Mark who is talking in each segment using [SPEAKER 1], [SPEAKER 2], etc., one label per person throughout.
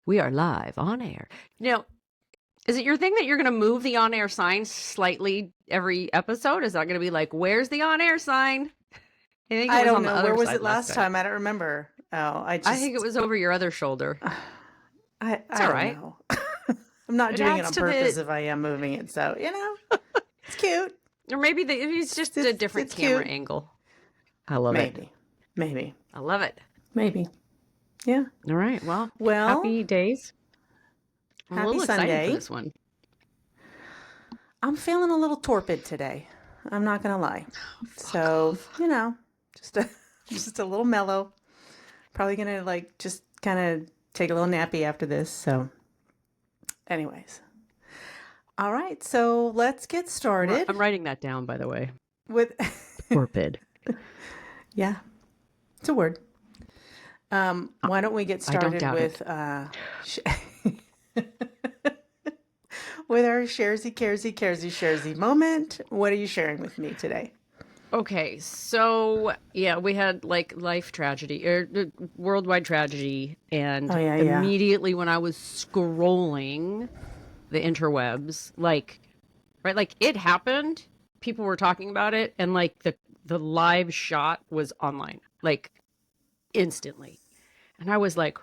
[SPEAKER 1] We are live on air. Now, is it your thing that you're going to move the on-air sign slightly every episode? Is that going to be like, where's the on-air sign? I think it
[SPEAKER 2] I
[SPEAKER 1] was
[SPEAKER 2] don't
[SPEAKER 1] on the
[SPEAKER 2] know.
[SPEAKER 1] other
[SPEAKER 2] Where was
[SPEAKER 1] side
[SPEAKER 2] it last time? I don't remember. Oh,
[SPEAKER 1] I think it was over your other shoulder.
[SPEAKER 2] I
[SPEAKER 1] It's
[SPEAKER 2] don't
[SPEAKER 1] all right.
[SPEAKER 2] know. I'm not
[SPEAKER 1] It
[SPEAKER 2] doing it
[SPEAKER 1] adds
[SPEAKER 2] on
[SPEAKER 1] to
[SPEAKER 2] purpose
[SPEAKER 1] the,
[SPEAKER 2] if I am moving it. So, it's cute.
[SPEAKER 1] or maybe it's just a different
[SPEAKER 2] It's
[SPEAKER 1] camera
[SPEAKER 2] cute.
[SPEAKER 1] angle. I love it.
[SPEAKER 2] Maybe.
[SPEAKER 1] I love it.
[SPEAKER 2] Maybe. Yeah.
[SPEAKER 1] All right. Well,
[SPEAKER 2] Well,
[SPEAKER 1] happy days. I'm a
[SPEAKER 2] happy
[SPEAKER 1] little excited
[SPEAKER 2] Sunday.
[SPEAKER 1] for this one.
[SPEAKER 2] I'm feeling a little torpid today. I'm not going to lie. So, just a little mellow. Probably going to just kind of take a little nappy after this. So anyways. All right. So let's get started.
[SPEAKER 1] I'm writing that down, by the way.
[SPEAKER 2] With
[SPEAKER 1] torpid.
[SPEAKER 2] Yeah. It's a word. Why don't we get started with with our sharesy moment? What are you sharing with me today?
[SPEAKER 1] Okay, so yeah, we had life tragedy or worldwide tragedy, and immediately when I was scrolling the interwebs, it happened, people were talking about it, and the live shot was online, instantly. And I was like,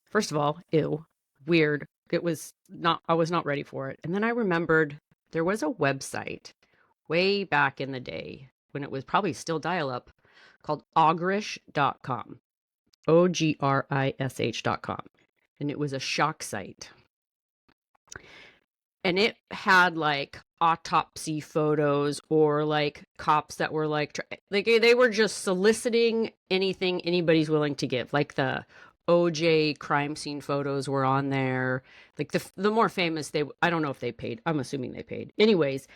[SPEAKER 1] first of all, ew, weird. I was not ready for it. And then I remembered there was a website way back in the day when it was probably still dial-up called ogrish.com, ogrish.com. And it was a shock site. And it had autopsy photos or cops that were they were just soliciting anything anybody's willing to give. Like the OJ crime scene photos were on there. The more famous, I don't know if they paid. I'm assuming they paid. Anyways,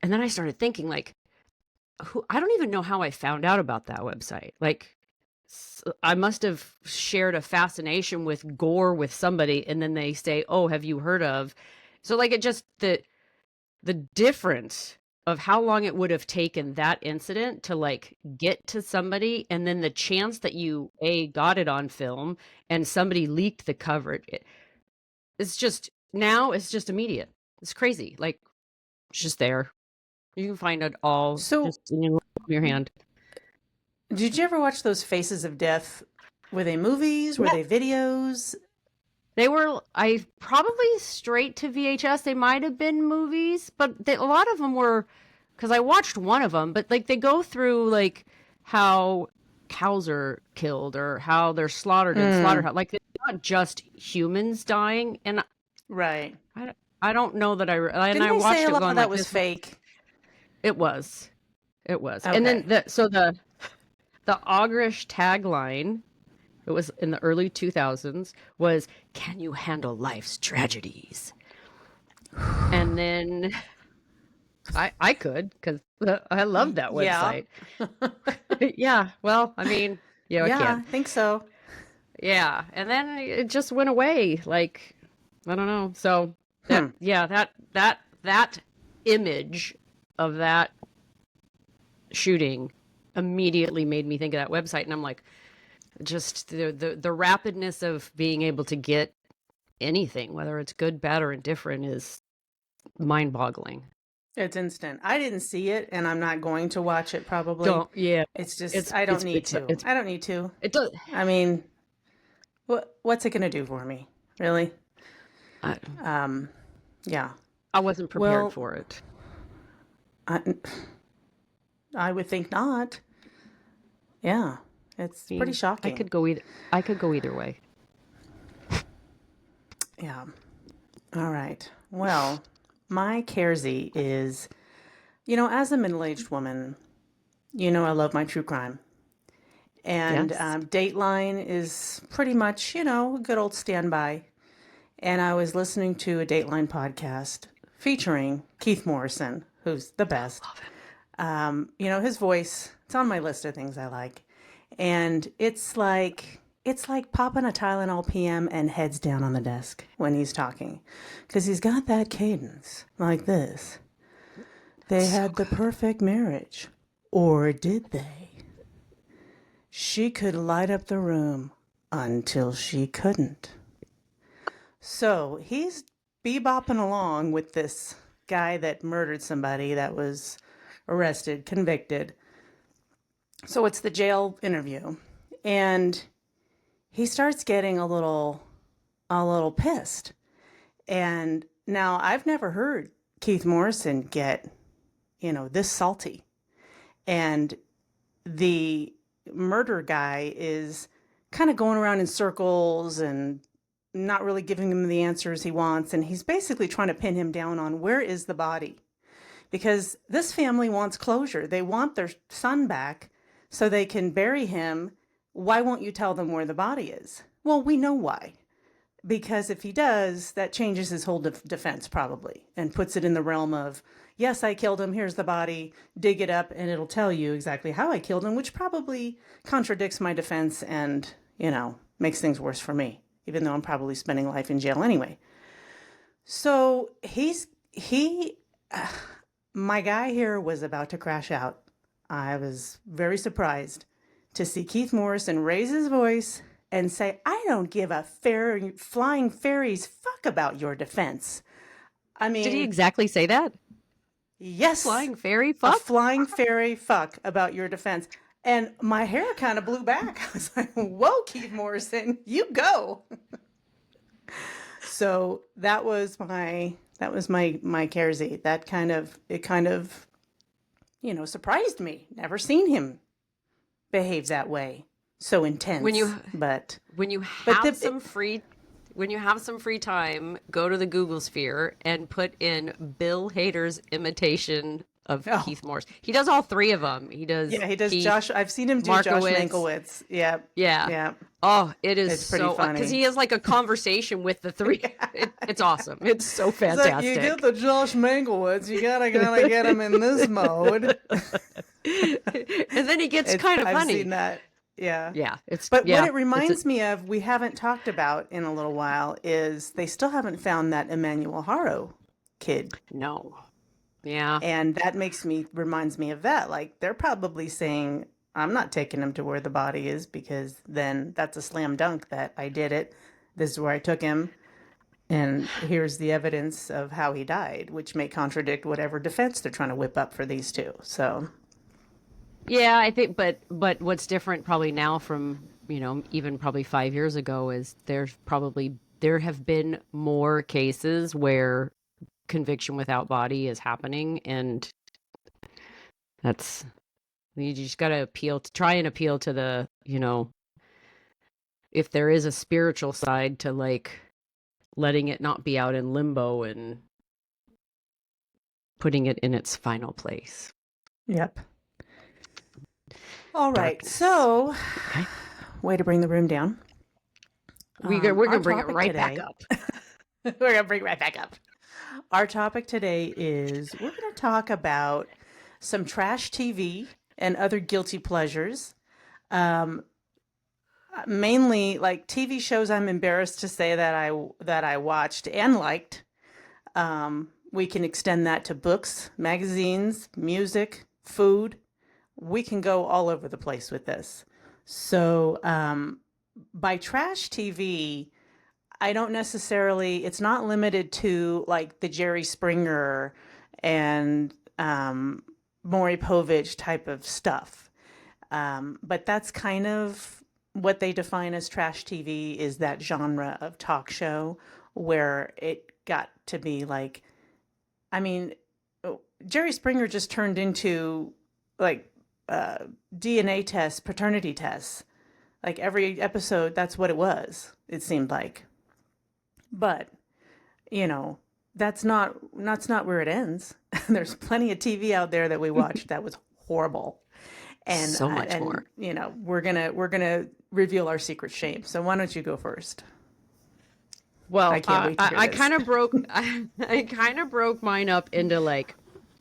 [SPEAKER 1] and then I started thinking I don't even know how I found out about that website. I must have shared a fascination with gore with somebody, and then they say, "Oh, have you heard of?" So it just the difference of how long it would have taken that incident to get to somebody, and then the chance that you got it on film and somebody leaked the coverage. It's just immediate. It's crazy. It's just there. You can find it all just in your hand.
[SPEAKER 2] Did you ever watch those Faces of Death? Were they movies? Were they videos?
[SPEAKER 1] They were, probably straight to VHS. They might have been movies, but a lot of them were, because I watched one of them, but they go through how cows are killed or how they're slaughtered in slaughterhouse. It's not just humans dying. And
[SPEAKER 2] right.
[SPEAKER 1] I don't know that
[SPEAKER 2] Didn't I watched say a lot of that was fake?
[SPEAKER 1] It was.
[SPEAKER 2] Okay.
[SPEAKER 1] And then the Ogrish tagline, it was in the early 2000s, was, "Can you handle life's tragedies?" And then I could, because I love that website. Yeah. Well, I mean, I can.
[SPEAKER 2] I think so.
[SPEAKER 1] Yeah. And then it just went away. I don't know. So that image of that shooting immediately made me think of that website, and I'm like, just the rapidness of being able to get anything, whether it's good, bad, or indifferent, is mind-boggling.
[SPEAKER 2] It's instant. I didn't see it, and I'm not going to watch it probably. It's just I don't need to. I don't need to.
[SPEAKER 1] It does.
[SPEAKER 2] I mean, what's it going to do for me, really? Yeah.
[SPEAKER 1] I wasn't prepared for it.
[SPEAKER 2] I would think not. Yeah. It's pretty shocking.
[SPEAKER 1] I could go either way.
[SPEAKER 2] Yeah. All right. Well, my caresy is, as a middle-aged woman, I love my true crime. And Dateline is pretty much, a good old standby. And I was listening to a Dateline podcast featuring Keith Morrison, who's the best. His voice, it's on my list of things I like. And it's it's like popping a Tylenol PM and heads down on the desk when he's talking. Because he's got that cadence like this. They
[SPEAKER 1] So
[SPEAKER 2] had the
[SPEAKER 1] good.
[SPEAKER 2] perfect marriage. Or did they? She could light up the room until she couldn't. So he's bebopping along with this guy that murdered somebody that was arrested, convicted. So it's the jail interview. And he starts getting a little pissed. And now I've never heard Keith Morrison get, this salty. And the murder guy is kind of going around in circles and not really giving him the answers he wants. And he's basically trying to pin him down on where is the body? Because this family wants closure. They want their son back so they can bury him. Why won't you tell them where the body is? Well, we know why. Because if he does, that changes his whole defense probably and puts it in the realm of, yes, I killed him. Here's the body. Dig it up and it'll tell you exactly how I killed him, which probably contradicts my defense and, makes things worse for me, even though I'm probably spending life in jail anyway. So my guy here was about to crash out. I was very surprised to see Keith Morrison raise his voice and say, I don't give a flying fairy's fuck about your defense. I
[SPEAKER 1] Did he
[SPEAKER 2] mean,
[SPEAKER 1] exactly say that?
[SPEAKER 2] yes,
[SPEAKER 1] Flying fairy
[SPEAKER 2] a
[SPEAKER 1] fuck?
[SPEAKER 2] flying fairy fuck about your defense. And my hair kind of blew back. I was like, whoa, Keith Morrison, you go. So that was my Kersey. It kind of, surprised me. Never seen him behave that way. So
[SPEAKER 1] When
[SPEAKER 2] intense.
[SPEAKER 1] you
[SPEAKER 2] But
[SPEAKER 1] when you
[SPEAKER 2] but
[SPEAKER 1] have some free when you have some free time, go to the Google sphere and put in Bill Hader's imitation of
[SPEAKER 2] oh
[SPEAKER 1] Keith Morris. He does all three of them. He does
[SPEAKER 2] yeah, he does
[SPEAKER 1] Keith
[SPEAKER 2] Josh. I've seen him do Josh
[SPEAKER 1] Markowitz.
[SPEAKER 2] Mankiewicz. Yeah.
[SPEAKER 1] Yeah.
[SPEAKER 2] Yeah.
[SPEAKER 1] Oh, it is
[SPEAKER 2] It's pretty
[SPEAKER 1] so because
[SPEAKER 2] funny.
[SPEAKER 1] he has like a conversation with the three. It's awesome. It's so
[SPEAKER 2] It's like you get
[SPEAKER 1] fantastic.
[SPEAKER 2] the Josh Mankiewicz, you gotta get him in this mode.
[SPEAKER 1] And then he gets kind of
[SPEAKER 2] I've
[SPEAKER 1] funny.
[SPEAKER 2] seen that. Yeah.
[SPEAKER 1] Yeah, it's
[SPEAKER 2] But what
[SPEAKER 1] yeah,
[SPEAKER 2] it reminds me of, we haven't talked about in a little while, is they still haven't found that Emmanuel Haro kid.
[SPEAKER 1] no. Yeah.
[SPEAKER 2] And that reminds me of that. Like they're probably saying, I'm not taking him to where the body is because then that's a slam dunk that I did it. This is where I took him. And here's the evidence of how he died, which may contradict whatever defense they're trying to whip up for these two. So,
[SPEAKER 1] Yeah, I think, but what's different probably now from, even probably 5 years ago is there have been more cases where conviction without body is happening, and that's you just got to try and appeal to the, if there is a spiritual side to like letting it not be out in limbo and putting it in its final place.
[SPEAKER 2] yep. All right.
[SPEAKER 1] Darkness.
[SPEAKER 2] So,
[SPEAKER 1] Okay.
[SPEAKER 2] way to bring the room down.
[SPEAKER 1] We're
[SPEAKER 2] Our
[SPEAKER 1] gonna bring it
[SPEAKER 2] topic
[SPEAKER 1] right back
[SPEAKER 2] today-
[SPEAKER 1] up.
[SPEAKER 2] We're going to bring it right back up. Our topic today is we're going to talk about some trash TV and other guilty pleasures. Mainly like TV shows I'm embarrassed to say that I watched and liked. We can extend that to books, magazines, music, food. We can go all over the place with this. So, by trash TV, I don't necessarily, it's not limited to like the Jerry Springer and Maury Povich type of stuff. But that's kind of what they define as trash TV, is that genre of talk show where it got to be like, I mean, Jerry Springer just turned into like DNA tests, paternity tests. Like every episode, that's what it was, it seemed like. But, that's not where it ends. There's plenty of TV out there that we watched that was horrible. And
[SPEAKER 1] So much more.
[SPEAKER 2] we're gonna reveal our secret shame. So why don't you go first?
[SPEAKER 1] Well,
[SPEAKER 2] I can't wait to hear
[SPEAKER 1] I
[SPEAKER 2] this.
[SPEAKER 1] kind of broke I kind of broke mine up into like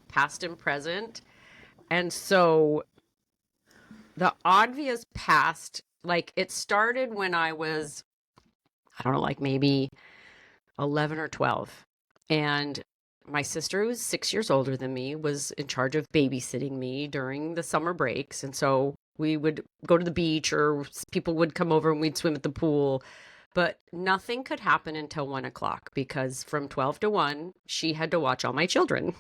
[SPEAKER 1] past and present. And so the obvious past Like it started when I was, I don't know, like maybe 11 or 12. And my sister, who was 6 years older than me, was in charge of babysitting me during the summer breaks. And so we would go to the beach or people would come over and we'd swim at the pool. But nothing could happen until 1 o'clock because from 12 to 1, she had to watch all my children.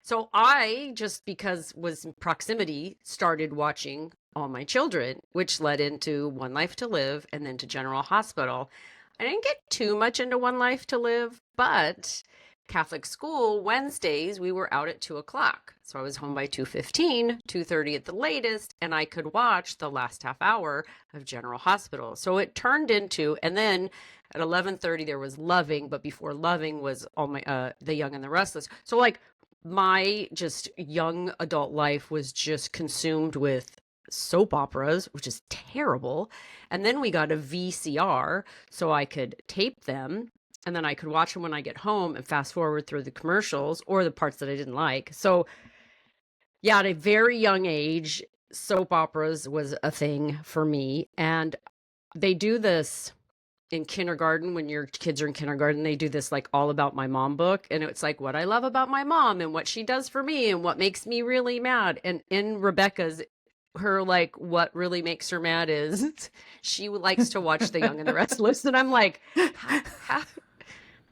[SPEAKER 1] So I just because was in proximity started watching all my children, which led into One Life to Live and then to General Hospital. I didn't get too much into One Life to Live, but Catholic school Wednesdays we were out at 2 o'clock. So I was home by 2:15, 2:30 at the latest, and I could watch the last half hour of General Hospital. So it turned into, and then at 11:30 there was Loving, but before Loving was all my The Young and the Restless. So like my just young adult life was just consumed with soap operas, which is terrible. And then we got a VCR so I could tape them and then I could watch them when I get home and fast forward through the commercials or the parts that I didn't like. So, yeah, at a very young age, soap operas was a thing for me. And they do this in kindergarten when your kids are in kindergarten. They do this like all about my mom book, and it's like what I love about my mom and what she does for me and what makes me really mad. And in Rebecca's, her like what really makes her mad is she likes to watch The Young and the Restless, and I'm like,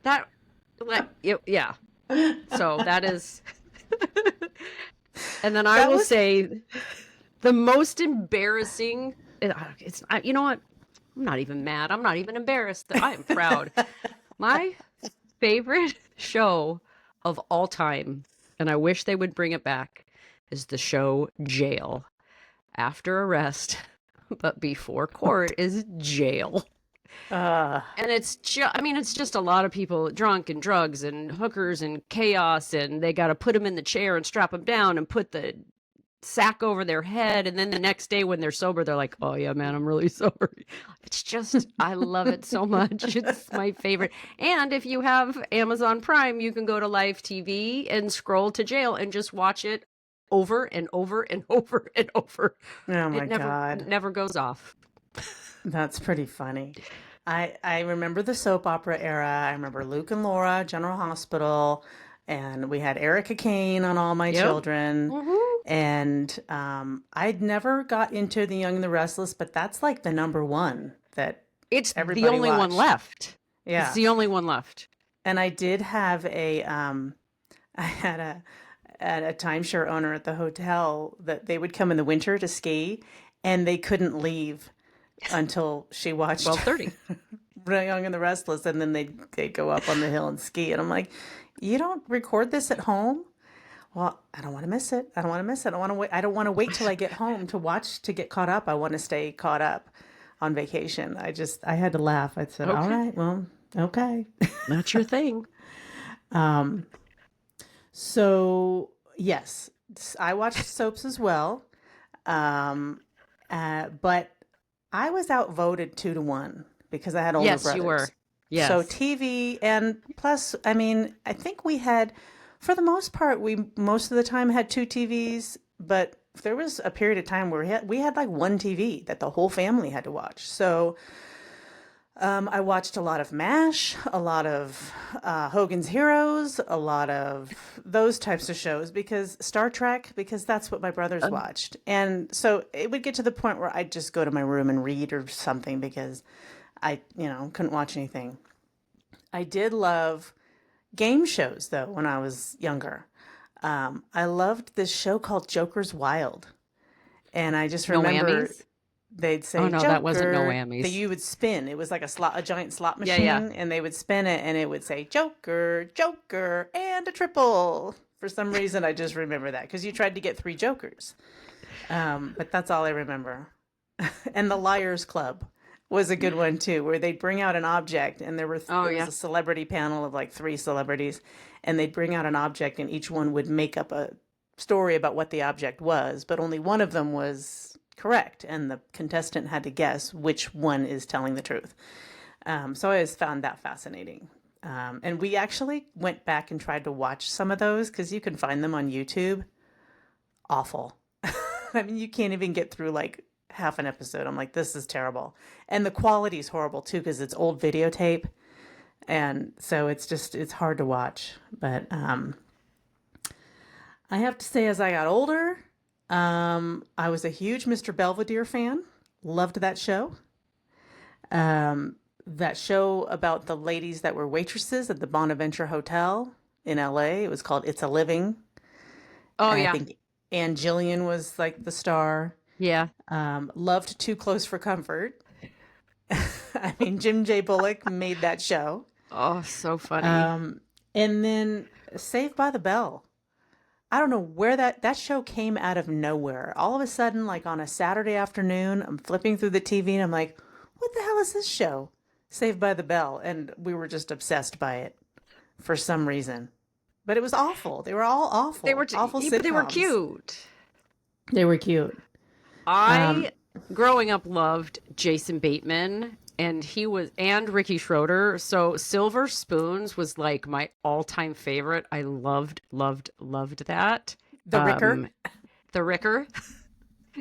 [SPEAKER 1] that like yeah. So that is and then I
[SPEAKER 2] That
[SPEAKER 1] will
[SPEAKER 2] was
[SPEAKER 1] say the most embarrassing, it's you know what, I'm not even mad. I'm not even embarrassed. I am proud. My favorite show of all time, and I wish they would bring it back, is the show Jail. After arrest, but before court is jail.
[SPEAKER 2] uh
[SPEAKER 1] And it's just, I mean, it's just a lot of people drunk and drugs and hookers and chaos, and they got to put them in the chair and strap them down and put the sack over their head, and then the next day when they're sober they're like, oh yeah man, I'm really sorry. It's just, I love it so much. It's my favorite. And if you have Amazon Prime, you can go to live TV and scroll to Jail and just watch it over and over and over and over.
[SPEAKER 2] oh my
[SPEAKER 1] It never
[SPEAKER 2] God.
[SPEAKER 1] never goes off.
[SPEAKER 2] That's pretty funny. I remember the soap opera era. I remember Luke and Laura, General Hospital, and we had Erica Kane on All My
[SPEAKER 1] Yep.
[SPEAKER 2] Children.
[SPEAKER 1] Hmm.
[SPEAKER 2] And I'd never got into The Young and the Restless, but that's like the number one that
[SPEAKER 1] It's the
[SPEAKER 2] everybody
[SPEAKER 1] only one
[SPEAKER 2] watched.
[SPEAKER 1] left. It's
[SPEAKER 2] Yeah.
[SPEAKER 1] the only one left.
[SPEAKER 2] And I did have a I had a timeshare owner at the hotel that they would come in the winter to ski and they couldn't leave until she watched
[SPEAKER 1] 12:30.
[SPEAKER 2] The Young and the Restless, and then they'd go up on the hill and ski. And I'm like, you don't record this at home? Well, I don't want to miss it. I don't want to miss it. I don't want to wait. I don't want to wait till I get home to watch to get caught up. I want to stay caught up on vacation. I had to laugh. I said, all
[SPEAKER 1] Okay,
[SPEAKER 2] right, well, okay.
[SPEAKER 1] that's your thing.
[SPEAKER 2] So yes, I watched soaps as well. Um, but I was outvoted 2-1 because I had older
[SPEAKER 1] Yes, you
[SPEAKER 2] brothers.
[SPEAKER 1] were.
[SPEAKER 2] So
[SPEAKER 1] Yes.
[SPEAKER 2] TV and plus, I mean, I think we had, for the most part, we most of the time had two TVs, but there was a period of time where we had like one TV that the whole family had to watch. So I watched a lot of MASH, a lot of Hogan's Heroes, a lot of those types of shows because Star Trek, because that's what my brothers watched. And so it would get to the point where I'd just go to my room and read or something because I couldn't watch anything. I did love game shows though when I was younger. I loved this show called Joker's Wild. And I just
[SPEAKER 1] No
[SPEAKER 2] remember
[SPEAKER 1] whammies?
[SPEAKER 2] they'd
[SPEAKER 1] Oh
[SPEAKER 2] say
[SPEAKER 1] no, that wasn't no
[SPEAKER 2] Joker, that
[SPEAKER 1] whammies.
[SPEAKER 2] you would spin. It was like a giant slot
[SPEAKER 1] Yeah, yeah.
[SPEAKER 2] machine, and they would spin it, and it would say Joker, Joker, and a triple. For some reason, I just remember that because you tried to get three Jokers. But that's all I remember. And the Liars Club was a good one too, where they'd bring out an object, and
[SPEAKER 1] Oh
[SPEAKER 2] it was
[SPEAKER 1] yeah.
[SPEAKER 2] a celebrity panel of like three celebrities, and they'd bring out an object, and each one would make up a story about what the object was, but only one of them was correct, and the contestant had to guess which one is telling the truth. So I always found that fascinating. And we actually went back and tried to watch some of those because you can find them on YouTube. Awful. I mean, you can't even get through like half an episode. I'm like, this is terrible. And the quality's horrible too because it's old videotape. And so it's hard to watch. But I have to say, as I got older, I was a huge Mr. Belvedere fan. Loved that show. That show about the ladies that were waitresses at the Bonaventure Hotel in LA. It was called It's a Living.
[SPEAKER 1] Oh
[SPEAKER 2] And I
[SPEAKER 1] yeah.
[SPEAKER 2] think Ann Jillian was like the star.
[SPEAKER 1] Yeah.
[SPEAKER 2] Loved Too Close for Comfort. I mean, Jim J. Bullock made that show.
[SPEAKER 1] Oh, so funny.
[SPEAKER 2] Um, and then Saved by the Bell. I don't know where that show came out of nowhere. All of a sudden, like on a Saturday afternoon, I'm flipping through the TV and I'm like, what the hell is this show? Saved by the Bell. And we were just obsessed by it for some reason. But it was awful. They were all
[SPEAKER 1] They
[SPEAKER 2] awful,
[SPEAKER 1] were,
[SPEAKER 2] awful
[SPEAKER 1] yeah, but they were
[SPEAKER 2] sitcoms.
[SPEAKER 1] cute.
[SPEAKER 2] They were cute. Um,
[SPEAKER 1] I, growing up, loved Jason Bateman, and Ricky Schroeder. So Silver Spoons was like my all-time favorite. I loved that.
[SPEAKER 2] the Ricker,
[SPEAKER 1] Um, the Ricker.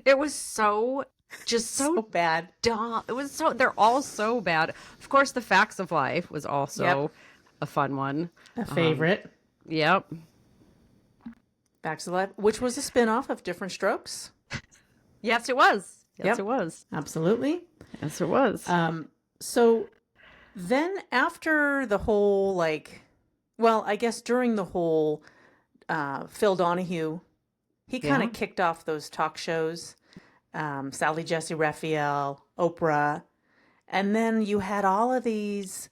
[SPEAKER 1] It was just
[SPEAKER 2] so
[SPEAKER 1] so
[SPEAKER 2] bad.
[SPEAKER 1] dumb. They're all so bad. Of course, The Facts of Life was
[SPEAKER 2] Yep,
[SPEAKER 1] also a fun one.
[SPEAKER 2] a
[SPEAKER 1] Um,
[SPEAKER 2] favorite.
[SPEAKER 1] yep.
[SPEAKER 2] Back to Life, which was a spin-off of Different Strokes.
[SPEAKER 1] Yes, it was. Yes,
[SPEAKER 2] Yep,
[SPEAKER 1] it was.
[SPEAKER 2] absolutely.
[SPEAKER 1] Yes, it was.
[SPEAKER 2] So then after the whole like, well, I guess during the whole Phil Donahue, he kind
[SPEAKER 1] Yeah.
[SPEAKER 2] of kicked off those talk shows. Sally Jesse Raphael, Oprah, and then you had all of these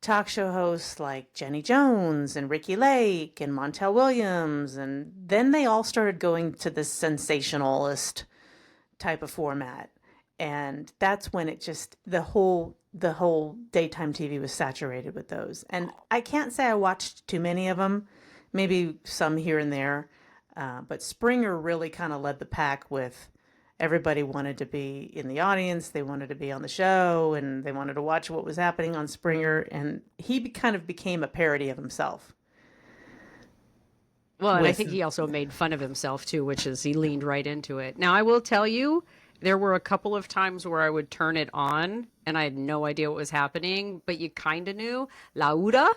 [SPEAKER 2] talk show hosts like Jenny Jones and Ricky Lake and Montel Williams, and then they all started going to this sensationalist type of format. And that's when it just the whole daytime TV was saturated with those. And I can't say I watched too many of them, maybe some here and there. But Springer really kind of led the pack with everybody wanted to be in the audience, they wanted to be on the show, and they wanted to watch what was happening on Springer. And kind of became a parody of himself
[SPEAKER 1] Well, and I
[SPEAKER 2] with
[SPEAKER 1] think he also made fun of himself too, which is he leaned right into it. Now, I will tell you, there were a couple of times where I would turn it on and I had no idea what was happening, but you kind of knew. Laura,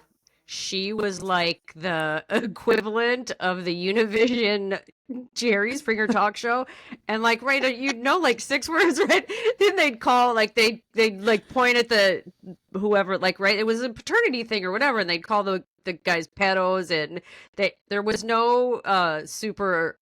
[SPEAKER 1] she was like the equivalent of the Univision Jerry Springer talk show. And like, right, you'd know like six words, right? Then they'd call, like, they'd like point at the whoever, like, right, it was a paternity thing or whatever, and they'd call the guys pedos, and there was no super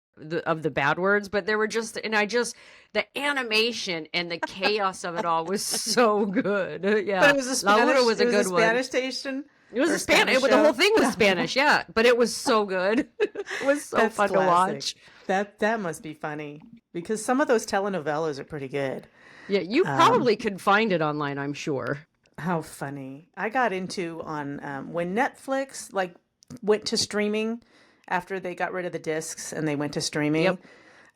[SPEAKER 1] of the bad words, but there were just, and I just, the animation and the chaos of it all was so good.
[SPEAKER 2] but
[SPEAKER 1] Yeah, Laura was
[SPEAKER 2] it
[SPEAKER 1] a
[SPEAKER 2] was a
[SPEAKER 1] good one.
[SPEAKER 2] Spanish station
[SPEAKER 1] It was
[SPEAKER 2] or
[SPEAKER 1] a Spanish.
[SPEAKER 2] Spanish
[SPEAKER 1] The whole
[SPEAKER 2] show.
[SPEAKER 1] thing was Spanish, yeah, but it was so good. It was so
[SPEAKER 2] That's
[SPEAKER 1] fun to
[SPEAKER 2] classic.
[SPEAKER 1] watch.
[SPEAKER 2] That must be funny because some of those telenovelas are pretty good.
[SPEAKER 1] Yeah, you
[SPEAKER 2] Um,
[SPEAKER 1] probably could find it online, I'm sure.
[SPEAKER 2] how funny. I got into on when Netflix like went to streaming after they got rid of the discs and they went to streaming.
[SPEAKER 1] Yep.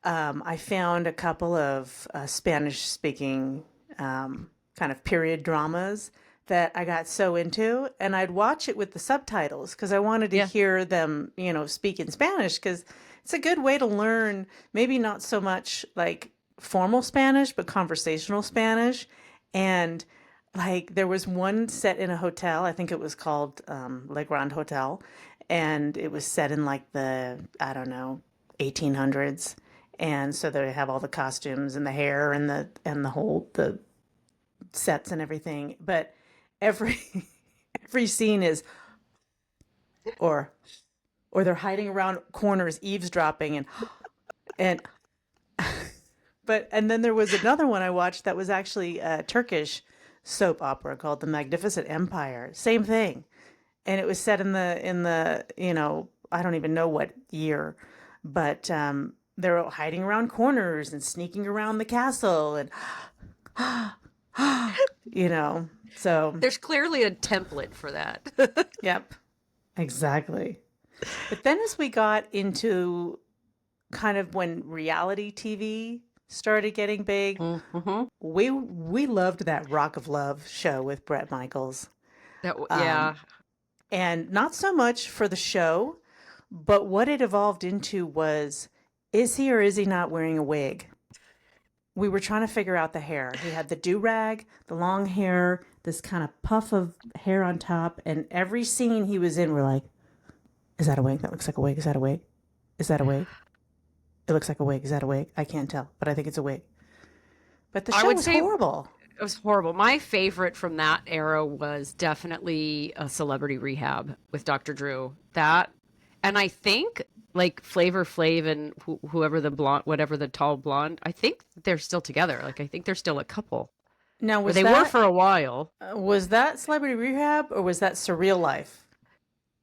[SPEAKER 2] I found a couple of Spanish speaking kind of period dramas that I got so into, and I'd watch it with the subtitles because I wanted to
[SPEAKER 1] Yeah.
[SPEAKER 2] hear them, speak in Spanish because it's a good way to learn, maybe not so much like formal Spanish, but conversational Spanish. And like there was one set in a hotel, I think it was called Le Grand Hotel, and it was set in like the, I don't know, 1800s. And so they have all the costumes and the hair and the whole the sets and everything. But every every scene is or or they're hiding around corners eavesdropping and but and then there was another one I watched that was actually a Turkish soap opera called The Magnificent Empire. Same thing. And it was set in the I don't even know what year, but they're hiding around corners and sneaking around the castle and you know. So,
[SPEAKER 1] There's clearly a template for that.
[SPEAKER 2] yep, exactly. But then as we got into kind of when reality TV started getting big,
[SPEAKER 1] Hmm.
[SPEAKER 2] we loved that Rock of Love show with Bret Michaels.
[SPEAKER 1] Yeah.
[SPEAKER 2] Um, and not so much for the show, but what it evolved into was, is he or is he not wearing a wig? we were trying to figure out the hair. He had the do-rag, the long hair, this kind of puff of hair on top, and every scene he was in, we're like, is that a wig? That looks like a wig. Is that a wig? Is that a wig? It looks like a wig. Is that a wig? I can't tell, but I think it's a wig. But the
[SPEAKER 1] I
[SPEAKER 2] show
[SPEAKER 1] would
[SPEAKER 2] was
[SPEAKER 1] say
[SPEAKER 2] horrible.
[SPEAKER 1] it was horrible. My favorite from that era was definitely a Celebrity Rehab with Dr. Drew. That, and I think like Flavor Flav and whoever the blonde, whatever the tall blonde, I think they're still together. Like I think they're still a couple,
[SPEAKER 2] Now,
[SPEAKER 1] or they were for a while.
[SPEAKER 2] was that Celebrity Rehab or was that Surreal Life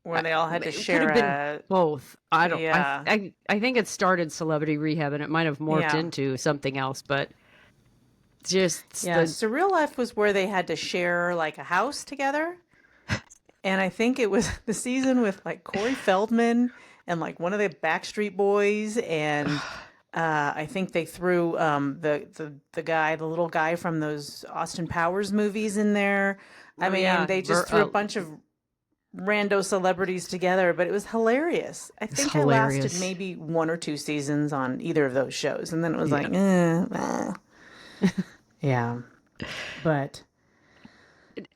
[SPEAKER 2] where
[SPEAKER 1] I-
[SPEAKER 2] they all had to
[SPEAKER 1] It could
[SPEAKER 2] share
[SPEAKER 1] have been
[SPEAKER 2] a?
[SPEAKER 1] both. I don't.
[SPEAKER 2] Yeah,
[SPEAKER 1] I think it started Celebrity Rehab, and it might have morphed
[SPEAKER 2] yeah,
[SPEAKER 1] into something else. But just
[SPEAKER 2] yeah.
[SPEAKER 1] the
[SPEAKER 2] Surreal Life was where they had to share like a house together. And I think it was the season with like Corey Feldman and like one of the Backstreet Boys, and I think they threw the guy, the little guy from those Austin Powers movies in there. I
[SPEAKER 1] oh
[SPEAKER 2] mean,
[SPEAKER 1] yeah,
[SPEAKER 2] they just threw a bunch of rando celebrities together, but it was hilarious. I
[SPEAKER 1] it's
[SPEAKER 2] think I lasted
[SPEAKER 1] hilarious.
[SPEAKER 2] maybe one or two seasons on either of those shows, and then it was
[SPEAKER 1] Yeah.
[SPEAKER 2] like, yeah. But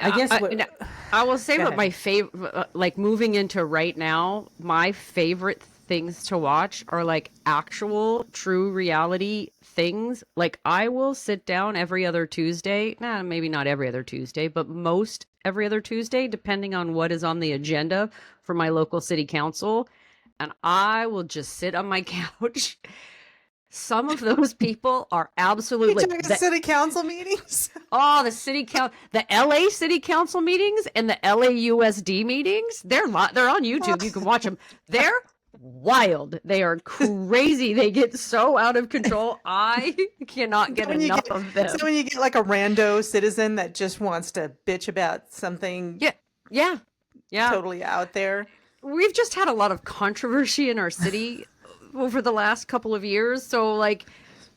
[SPEAKER 2] I
[SPEAKER 1] I,
[SPEAKER 2] guess
[SPEAKER 1] I,
[SPEAKER 2] what?
[SPEAKER 1] no, I will say
[SPEAKER 2] Go
[SPEAKER 1] what
[SPEAKER 2] ahead.
[SPEAKER 1] my favorite, like moving into right now, my favorite things to watch are like actual true reality things. Like I will sit down every other Tuesday, nah, maybe not every other Tuesday, but most every other Tuesday, depending on what is on the agenda for my local city council. And I will just sit on my couch. Some of those people are
[SPEAKER 2] You
[SPEAKER 1] absolutely
[SPEAKER 2] talking
[SPEAKER 1] that.
[SPEAKER 2] city council meetings?
[SPEAKER 1] Oh, the LA city council meetings and the LAUSD meetings, they're on YouTube. You can watch them. They're wild. They are crazy. They get so out of control. I cannot
[SPEAKER 2] So
[SPEAKER 1] get
[SPEAKER 2] when you
[SPEAKER 1] enough
[SPEAKER 2] get
[SPEAKER 1] of
[SPEAKER 2] so
[SPEAKER 1] them.
[SPEAKER 2] when you get like a rando citizen that just wants to bitch about something
[SPEAKER 1] Yeah. Yeah. Yeah.
[SPEAKER 2] totally out there.
[SPEAKER 1] We've just had a lot of controversy in our city over the last couple of years. So like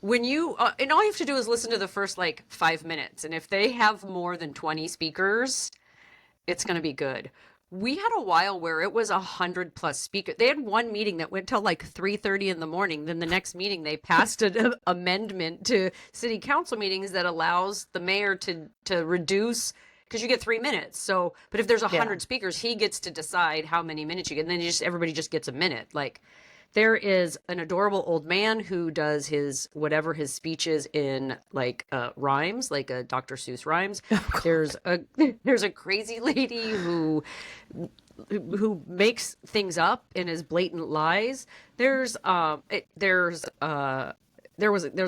[SPEAKER 1] when you and all you have to do is listen to the first like 5 minutes, and if they have more than 20 speakers, it's going to be good. We had a while where it was 100 plus speakers. They had one meeting that went till like 3:30 in the morning. Then the next meeting, they passed an amendment to city council meetings that allows the mayor to reduce because you get 3 minutes. So, but if there's a
[SPEAKER 2] Yeah.
[SPEAKER 1] hundred speakers, he gets to decide how many minutes you get. And then everybody just gets a minute. Like there is an adorable old man who does his whatever his speech is in like rhymes, like a Dr. Seuss rhymes. There's a there's a crazy lady who makes things up and is blatant lies. There's a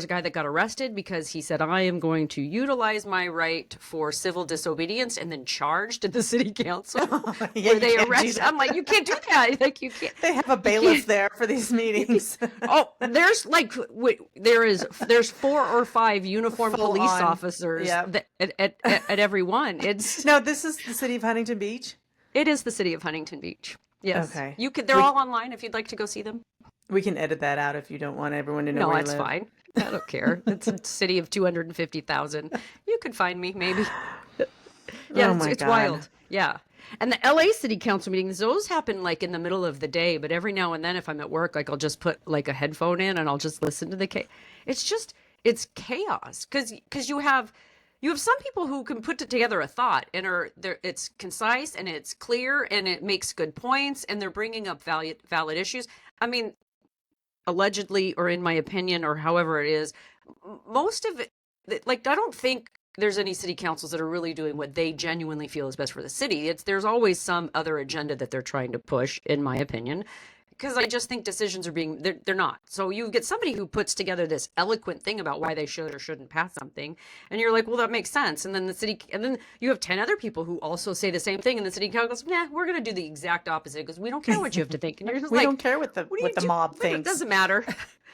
[SPEAKER 1] guy that got arrested because he said, I am going to utilize my right for civil disobedience, and then charged at the city council
[SPEAKER 2] Yeah,
[SPEAKER 1] where
[SPEAKER 2] you
[SPEAKER 1] they
[SPEAKER 2] can't do
[SPEAKER 1] arrest.
[SPEAKER 2] that.
[SPEAKER 1] I'm like, you can't do that. Like
[SPEAKER 2] They have a
[SPEAKER 1] you
[SPEAKER 2] bailiff
[SPEAKER 1] can't,
[SPEAKER 2] there for these meetings.
[SPEAKER 1] oh, there's like there's 4 or 5 uniformed
[SPEAKER 2] Full
[SPEAKER 1] police
[SPEAKER 2] on.
[SPEAKER 1] officers
[SPEAKER 2] Yeah.
[SPEAKER 1] that at every one.
[SPEAKER 2] No, this is the city of Huntington Beach.
[SPEAKER 1] It is the city of Huntington Beach. Yes.
[SPEAKER 2] Okay.
[SPEAKER 1] You could, they're
[SPEAKER 2] We
[SPEAKER 1] all online if you'd like to go see them.
[SPEAKER 2] we can edit that out if you don't want everyone to know
[SPEAKER 1] No,
[SPEAKER 2] where you
[SPEAKER 1] that's
[SPEAKER 2] live.
[SPEAKER 1] fine. I don't care. It's a city of 250,000. You could find me maybe. Yeah,
[SPEAKER 2] Oh
[SPEAKER 1] it's,
[SPEAKER 2] my
[SPEAKER 1] it's
[SPEAKER 2] God.
[SPEAKER 1] wild. Yeah. And the LA city council meetings, those happen like in the middle of the day, but every now and then if I'm at work, like I'll just put like a headphone in and I'll just listen to it's just it's chaos because you have some people who can put together a thought and are there, it's concise and it's clear and it makes good points and they're bringing up valid issues. I mean, allegedly, or in my opinion, or however it is, most of it, like I don't think there's any city councils that are really doing what they genuinely feel is best for the city. There's always some other agenda that they're trying to push, in my opinion, because I just think decisions are they're not. So you get somebody who puts together this eloquent thing about why they should or shouldn't pass something, and you're like, well, that makes sense. And then you have 10 other people who also say the same thing, and the city council goes, nah, we're going to do the exact opposite because we don't care what you have to think. And you're just
[SPEAKER 2] We
[SPEAKER 1] like,
[SPEAKER 2] don't care what
[SPEAKER 1] what do you
[SPEAKER 2] the
[SPEAKER 1] do?
[SPEAKER 2] mob
[SPEAKER 1] It
[SPEAKER 2] thinks.
[SPEAKER 1] doesn't matter.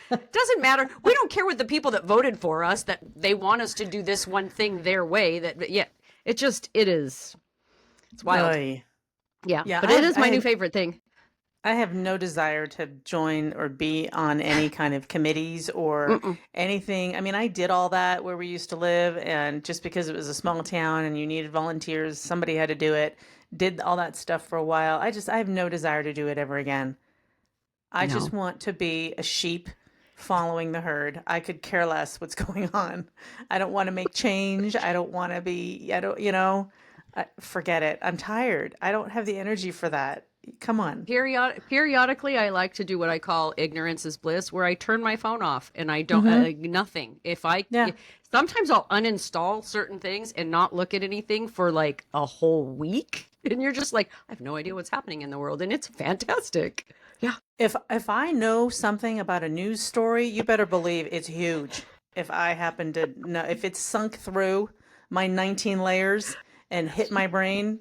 [SPEAKER 1] Doesn't matter. We don't care what the people that voted for us, that they want us to do this one thing their way. Yeah, it's wild.
[SPEAKER 2] Oy.
[SPEAKER 1] Yeah,
[SPEAKER 2] Yeah,
[SPEAKER 1] but it is my new favorite thing.
[SPEAKER 2] I have no desire to join or be on any kind of committees or
[SPEAKER 1] Mm-mm.
[SPEAKER 2] anything. I mean, I did all that where we used to live, and just because it was a small town and you needed volunteers, somebody had to do it. Did all that stuff for a while. I have no desire to do it ever again. I
[SPEAKER 1] No.
[SPEAKER 2] just want to be a sheep following the herd. I could care less what's going on. I don't want to make change. I don't want to be, I don't, forget it. I'm tired. I don't have the energy for that. Come on.
[SPEAKER 1] Periodically, I like to do what I call ignorance is bliss, where I turn my phone off and I don't
[SPEAKER 2] Mm-hmm.
[SPEAKER 1] nothing.
[SPEAKER 2] Yeah.
[SPEAKER 1] Sometimes I'll uninstall certain things and not look at anything for like a whole week, and you're just like, I have no idea what's happening in the world, and it's fantastic. Yeah,
[SPEAKER 2] If I know something about a news story, you better believe it's huge. If I happen to know, if it's sunk through my 19 layers and hit my brain,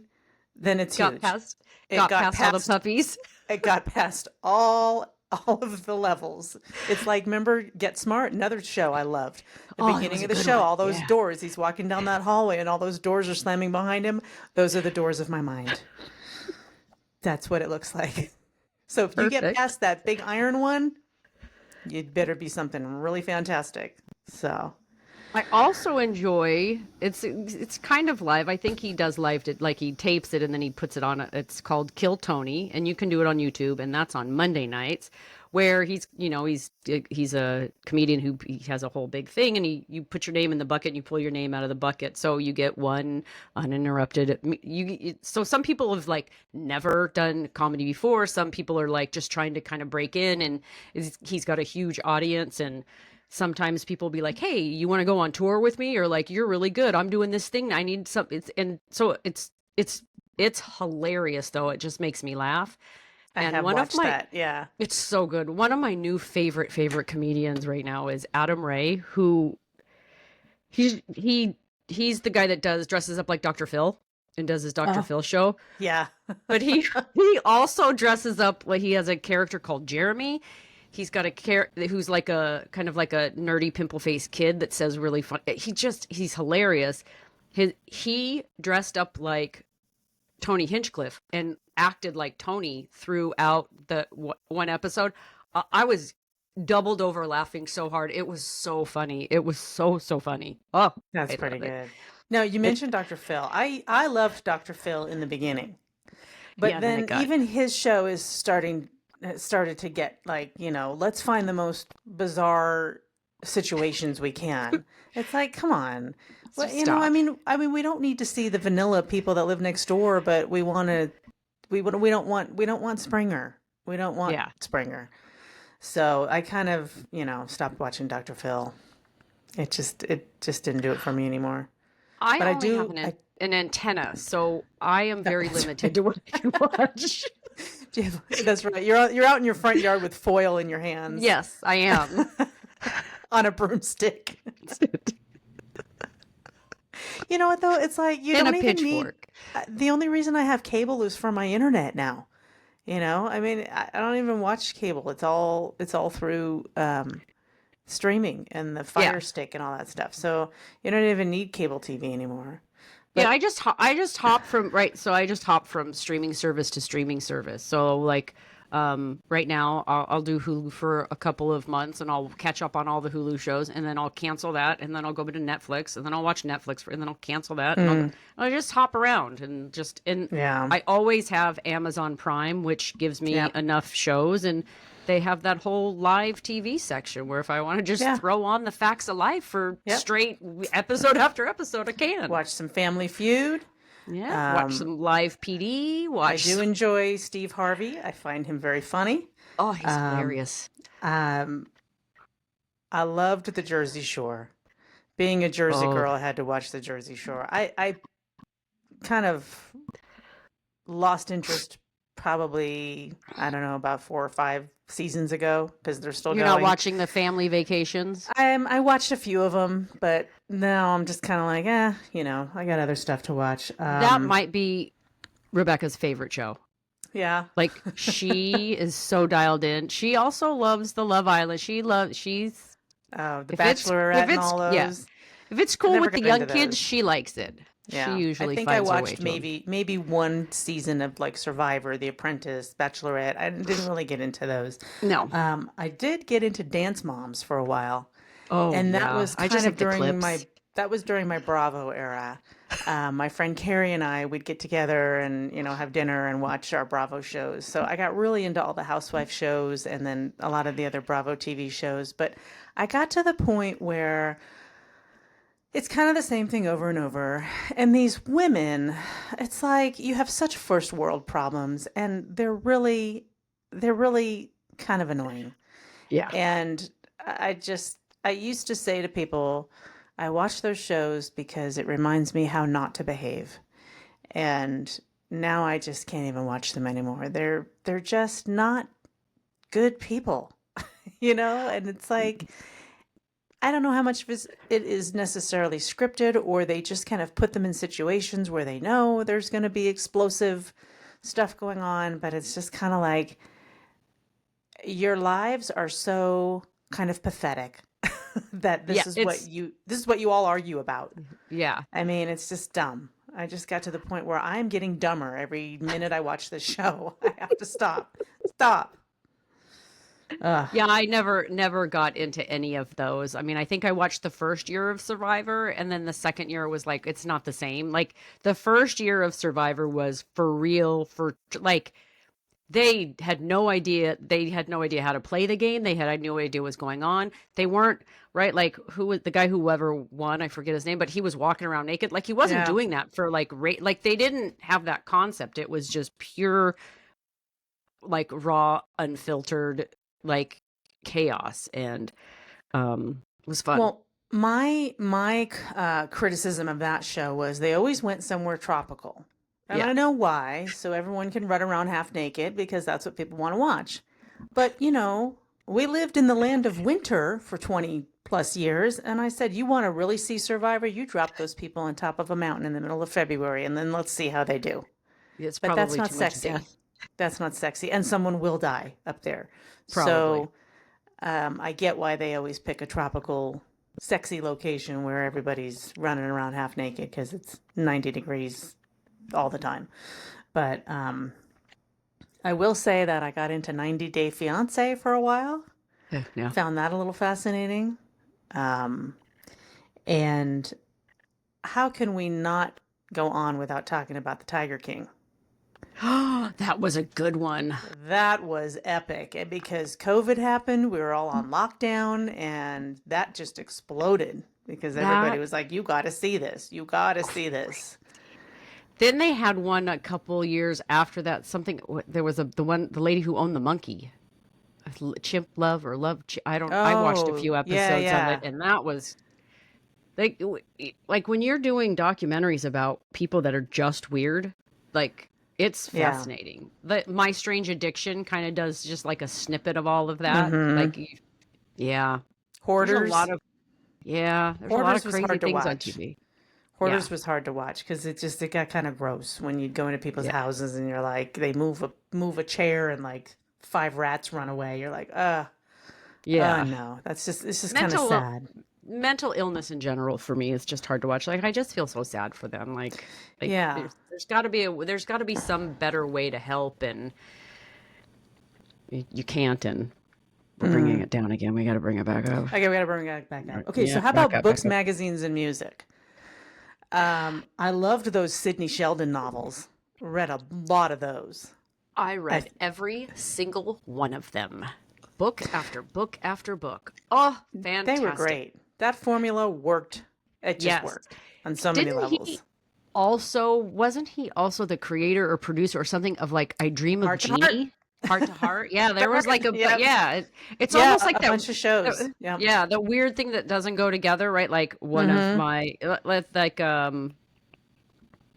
[SPEAKER 2] then it's
[SPEAKER 1] got
[SPEAKER 2] huge.
[SPEAKER 1] past
[SPEAKER 2] It
[SPEAKER 1] got
[SPEAKER 2] got
[SPEAKER 1] past all the
[SPEAKER 2] past
[SPEAKER 1] puppies.
[SPEAKER 2] it got past all of the levels. It's like, remember Get Smart, another show I loved. The
[SPEAKER 1] Oh, that
[SPEAKER 2] beginning
[SPEAKER 1] was a
[SPEAKER 2] of the
[SPEAKER 1] good
[SPEAKER 2] show,
[SPEAKER 1] one.
[SPEAKER 2] all those
[SPEAKER 1] Yeah,
[SPEAKER 2] doors, he's walking down that hallway and all those doors are slamming behind him. Those are the doors of my mind. That's what it looks like. So if you get
[SPEAKER 1] perfect.
[SPEAKER 2] past that big iron one, you'd better be something really fantastic. So,
[SPEAKER 1] I also enjoy it's kind of live. I think he does live it like he tapes it and then he puts it on. It's called Kill Tony, and you can do it on YouTube, and that's on Monday nights, where he's a comedian who he has a whole big thing, and you put your name in the bucket and you pull your name out of the bucket, so you get one uninterrupted. So some people have like never done comedy before. Some people are like just trying to kind of break in, and he's got a huge audience and sometimes people be like, "Hey, you want to go on tour with me?" Or like, "You're really good. I'm doing this thing. I need some." And so it's hilarious though. It just makes me laugh.
[SPEAKER 2] I
[SPEAKER 1] And
[SPEAKER 2] have
[SPEAKER 1] one of
[SPEAKER 2] watched
[SPEAKER 1] my
[SPEAKER 2] that. Yeah.
[SPEAKER 1] it's so good. One of my new favorite comedians right now is Adam Ray, who he's he he's the guy that does dresses up like Dr. Phil and does his Dr.
[SPEAKER 2] Oh,
[SPEAKER 1] Phil show.
[SPEAKER 2] yeah.
[SPEAKER 1] But he also dresses up like he has a character called Jeremy. He's got a character who's like a kind of like a nerdy pimple faced kid that says really fun. He's hilarious. He dressed up like Tony Hinchcliffe and acted like Tony throughout the one episode. I was doubled over laughing so hard. It was so funny. It was so funny. Oh,
[SPEAKER 2] That's
[SPEAKER 1] I
[SPEAKER 2] pretty
[SPEAKER 1] love it.
[SPEAKER 2] good. Now, you
[SPEAKER 1] It
[SPEAKER 2] mentioned Dr. Phil. I loved Dr. Phil in the beginning.
[SPEAKER 1] yeah.
[SPEAKER 2] But
[SPEAKER 1] And then it
[SPEAKER 2] then
[SPEAKER 1] got
[SPEAKER 2] even his show is started to get like, let's find the most bizarre situations we can. It's like, come on. Well,
[SPEAKER 1] just stop.
[SPEAKER 2] we don't need to see the vanilla people that live next door, but we don't want Springer. We don't want
[SPEAKER 1] Yeah.
[SPEAKER 2] Springer. So I kind of, stopped watching Dr. Phil. It just didn't do it for me anymore.
[SPEAKER 1] I
[SPEAKER 2] But I
[SPEAKER 1] only have
[SPEAKER 2] do I
[SPEAKER 1] an antenna, so I am very
[SPEAKER 2] that's
[SPEAKER 1] limited
[SPEAKER 2] right.
[SPEAKER 1] to what I can watch.
[SPEAKER 2] That's right. You're out in your front yard with foil in your hands
[SPEAKER 1] Yes, I am.
[SPEAKER 2] on a broomstick. You know what though? It's like you
[SPEAKER 1] And a
[SPEAKER 2] don't even need.
[SPEAKER 1] pitchfork.
[SPEAKER 2] The only reason I have cable is for my internet now. I don't even watch cable. It's all through streaming and the
[SPEAKER 1] Yeah.
[SPEAKER 2] Fire Stick and all that stuff. So you don't even need cable TV anymore.
[SPEAKER 1] Yeah,
[SPEAKER 2] But
[SPEAKER 1] I just hop from right, so I just hop from streaming service to streaming service. So like right now I'll do Hulu for a couple of months and I'll catch up on all the Hulu shows and then I'll cancel that and then I'll go to Netflix and then I'll watch Netflix and then I'll cancel that and
[SPEAKER 2] mm,
[SPEAKER 1] I'll just hop around and
[SPEAKER 2] yeah,
[SPEAKER 1] I always have Amazon Prime, which gives me
[SPEAKER 2] yeah,
[SPEAKER 1] enough shows, and they have that whole live TV section where if I want to just
[SPEAKER 2] yeah,
[SPEAKER 1] throw on the facts of life for
[SPEAKER 2] yep.
[SPEAKER 1] straight episode after episode, I can.
[SPEAKER 2] Watch some Family Feud.
[SPEAKER 1] Yeah, watch
[SPEAKER 2] Um,
[SPEAKER 1] some live PD.
[SPEAKER 2] I
[SPEAKER 1] Watch.
[SPEAKER 2] do enjoy Steve Harvey. I find him very funny.
[SPEAKER 1] Oh, he's
[SPEAKER 2] Um,
[SPEAKER 1] hilarious.
[SPEAKER 2] um, I loved the Jersey Shore. Being a Jersey
[SPEAKER 1] Oh,
[SPEAKER 2] girl, I had to watch the Jersey Shore. I kind of lost interest probably, I don't know, about 4 or 5 seasons ago because they're still
[SPEAKER 1] you're not
[SPEAKER 2] going.
[SPEAKER 1] watching the family vacations?
[SPEAKER 2] I watched a few of them, but now I'm just kind of like, I got other stuff to watch.
[SPEAKER 1] That might be Rebecca's favorite show.
[SPEAKER 2] Yeah.
[SPEAKER 1] Like she is so dialed in. She also loves the Love Island. She's
[SPEAKER 2] Oh, The
[SPEAKER 1] if
[SPEAKER 2] Bachelorette and
[SPEAKER 1] it's
[SPEAKER 2] all
[SPEAKER 1] yeah,
[SPEAKER 2] those.
[SPEAKER 1] if it's
[SPEAKER 2] I
[SPEAKER 1] cool
[SPEAKER 2] never
[SPEAKER 1] with the
[SPEAKER 2] got into
[SPEAKER 1] young kids,
[SPEAKER 2] those.
[SPEAKER 1] she likes it. She
[SPEAKER 2] Yeah, I
[SPEAKER 1] usually
[SPEAKER 2] think I
[SPEAKER 1] finds her way
[SPEAKER 2] watched
[SPEAKER 1] to them.
[SPEAKER 2] maybe one season of like Survivor, The Apprentice, Bachelorette. I didn't really get into those.
[SPEAKER 1] No.
[SPEAKER 2] I did get into Dance Moms for a while,
[SPEAKER 1] Oh
[SPEAKER 2] and that
[SPEAKER 1] yeah.
[SPEAKER 2] was
[SPEAKER 1] I
[SPEAKER 2] kind
[SPEAKER 1] just
[SPEAKER 2] of
[SPEAKER 1] like the
[SPEAKER 2] during my
[SPEAKER 1] clips.
[SPEAKER 2] that was during my Bravo era. My friend Carrie and I would get together and, have dinner and watch our Bravo shows. So I got really into all the housewife shows and then a lot of the other Bravo TV shows. But I got to the point where it's kind of the same thing over and over. And these women, it's like you have such first world problems and they're really kind of annoying.
[SPEAKER 1] Yeah.
[SPEAKER 2] And I used to say to people, I watch those shows because it reminds me how not to behave. And now I just can't even watch them anymore. They're just not good people, And it's like I don't know how much of it is necessarily scripted, or they just kind of put them in situations where they know there's going to be explosive stuff going on, but it's just kind of like your lives are so kind of pathetic that
[SPEAKER 1] Yeah,
[SPEAKER 2] this is what you all argue about.
[SPEAKER 1] yeah.
[SPEAKER 2] I mean, it's just dumb. I just got to the point where I'm getting dumber every minute I watch this show. I have to stop. Stop. Ugh.
[SPEAKER 1] Yeah, I never got into any of those. I mean, I think I watched the first year of Survivor, and then the second year was like it's not the same. Like the first year of Survivor was for real, for like they had no idea how to play the game. They had no idea what was going on. They weren't right. Like who was the guy who ever won? I forget his name, but he was walking around naked. Like he wasn't
[SPEAKER 2] Yeah.
[SPEAKER 1] doing that for like they didn't have that concept. It was just pure like raw, unfiltered like chaos, and it was fun.
[SPEAKER 2] Well, my criticism of that show was they always went somewhere tropical. And
[SPEAKER 1] Yeah.
[SPEAKER 2] I know why, so everyone can run around half naked because that's what people want to watch. But, we lived in the land of winter for 20 plus years, and I said, you want to really see Survivor? You drop those people on top of a mountain in the middle of February, and then let's see how they do.
[SPEAKER 1] It's
[SPEAKER 2] But that's
[SPEAKER 1] probably
[SPEAKER 2] not
[SPEAKER 1] too much
[SPEAKER 2] sexy.
[SPEAKER 1] death.
[SPEAKER 2] That's not sexy, and someone will die up there.
[SPEAKER 1] Probably.
[SPEAKER 2] So I get why they always pick a tropical, sexy location where everybody's running around half naked because it's 90 degrees all the time. But I will say that I got into 90 Day Fiance for a while.
[SPEAKER 1] Yeah.
[SPEAKER 2] Found that a little fascinating. And how can we not go on without talking about the Tiger King?
[SPEAKER 1] That was a good one.
[SPEAKER 2] That was epic. And because COVID happened, we were all on lockdown, and that just exploded because everybody
[SPEAKER 1] That
[SPEAKER 2] was like, you got to see this. You got to see this.
[SPEAKER 1] Then they had one a couple years after that. Something there was the lady who owned the monkey, Chimp Love or Love. I don't. I watched a
[SPEAKER 2] Oh,
[SPEAKER 1] few
[SPEAKER 2] yeah,
[SPEAKER 1] episodes of it,
[SPEAKER 2] yeah.
[SPEAKER 1] and that was like like when you're doing documentaries about people that are just weird, like it's
[SPEAKER 2] Yeah.
[SPEAKER 1] fascinating. My Strange Addiction kind of does just like a snippet of all of that.
[SPEAKER 2] Mm-hmm.
[SPEAKER 1] Like, yeah, there's a lot
[SPEAKER 2] Hoarders.
[SPEAKER 1] of there's a lot of
[SPEAKER 2] Hoarders was
[SPEAKER 1] crazy
[SPEAKER 2] hard to
[SPEAKER 1] things on
[SPEAKER 2] watch.
[SPEAKER 1] TV. Yeah,
[SPEAKER 2] Hoarders was hard to watch because it got kind of gross when you'd go into people's
[SPEAKER 1] yeah,
[SPEAKER 2] houses and you're like, they move a chair and like five rats run away. You're like,
[SPEAKER 1] yeah.
[SPEAKER 2] no, it's just kind of
[SPEAKER 1] Mental
[SPEAKER 2] sad.
[SPEAKER 1] mental illness in general for me is just hard to watch. Like I just feel so sad for them. Like
[SPEAKER 2] Yeah.
[SPEAKER 1] there's got to be some better way to help, and you can't. And we're bringing it down again. We got to bring it back up.
[SPEAKER 2] Okay, we gotta bring it back up. Okay, so
[SPEAKER 1] Yeah,
[SPEAKER 2] how
[SPEAKER 1] back
[SPEAKER 2] about
[SPEAKER 1] up, back
[SPEAKER 2] books,
[SPEAKER 1] up.
[SPEAKER 2] magazines, and music? I loved those Sidney Sheldon novels. Read a lot of those.
[SPEAKER 1] I
[SPEAKER 2] I,
[SPEAKER 1] read every single one of them, book after book after book. Oh,
[SPEAKER 2] they were
[SPEAKER 1] fantastic!
[SPEAKER 2] great. That formula worked. It just
[SPEAKER 1] Yes.
[SPEAKER 2] worked on so many
[SPEAKER 1] Didn't
[SPEAKER 2] levels.
[SPEAKER 1] he wasn't he also the creator or producer or something of like I Dream of
[SPEAKER 2] Heart to heart.
[SPEAKER 1] Jeannie? Heart to Heart. Yeah, there was
[SPEAKER 2] Heart.
[SPEAKER 1] like but
[SPEAKER 2] Yep.
[SPEAKER 1] yeah, it's
[SPEAKER 2] Yeah,
[SPEAKER 1] almost like
[SPEAKER 2] a
[SPEAKER 1] that.
[SPEAKER 2] bunch of shows. Yep.
[SPEAKER 1] Yeah, the weird thing that doesn't go together, right? Like one of
[SPEAKER 2] Mm-hmm.
[SPEAKER 1] my like